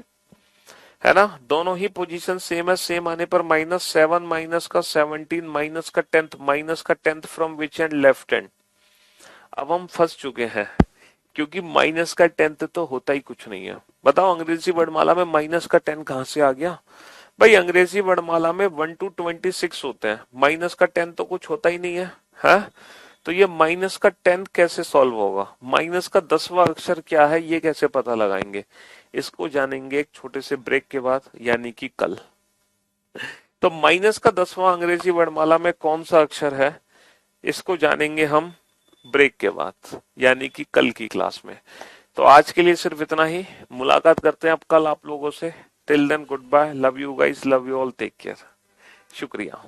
है ना। दोनों ही पोजीशन सेम है। सेम आने पर -7 माइनस का 17 माइनस का 10th माइनस का 10th from which and? Left hand. अब हम फंस चुके हैं क्योंकि माइनस का 10th तो होता ही कुछ नहीं है। बताओ अंग्रेजी वर्णमाला में माइनस का 10 कहां से आ गया? भाई अंग्रेजी वर्णमाला में 1 to 26 होते हैं, माइनस का 10 तो कुछ होता ही नहीं है, है? तो ये माइनस का 10 कैसे सॉल्व होगा? माइनस का 10वां अक्षर क्या है ये कैसे पता लगाएंगे? इसको जानेंगे एक छोटे से ब्रेक के बाद, यानी कि कल। तो माइनस का 10वां अंग्रेजी वर्णमाला में कौन सा अक्षर है, इसको जानेंगे हम ब्रेक के बाद, यानी कि कल की क्लास में। तो आज के लिए सिर्फ इतना ही। मुलाकात करते हैं अब कल आप लोगों से। Till then good bye, love you guys, love you all, take care. शुक्रिया।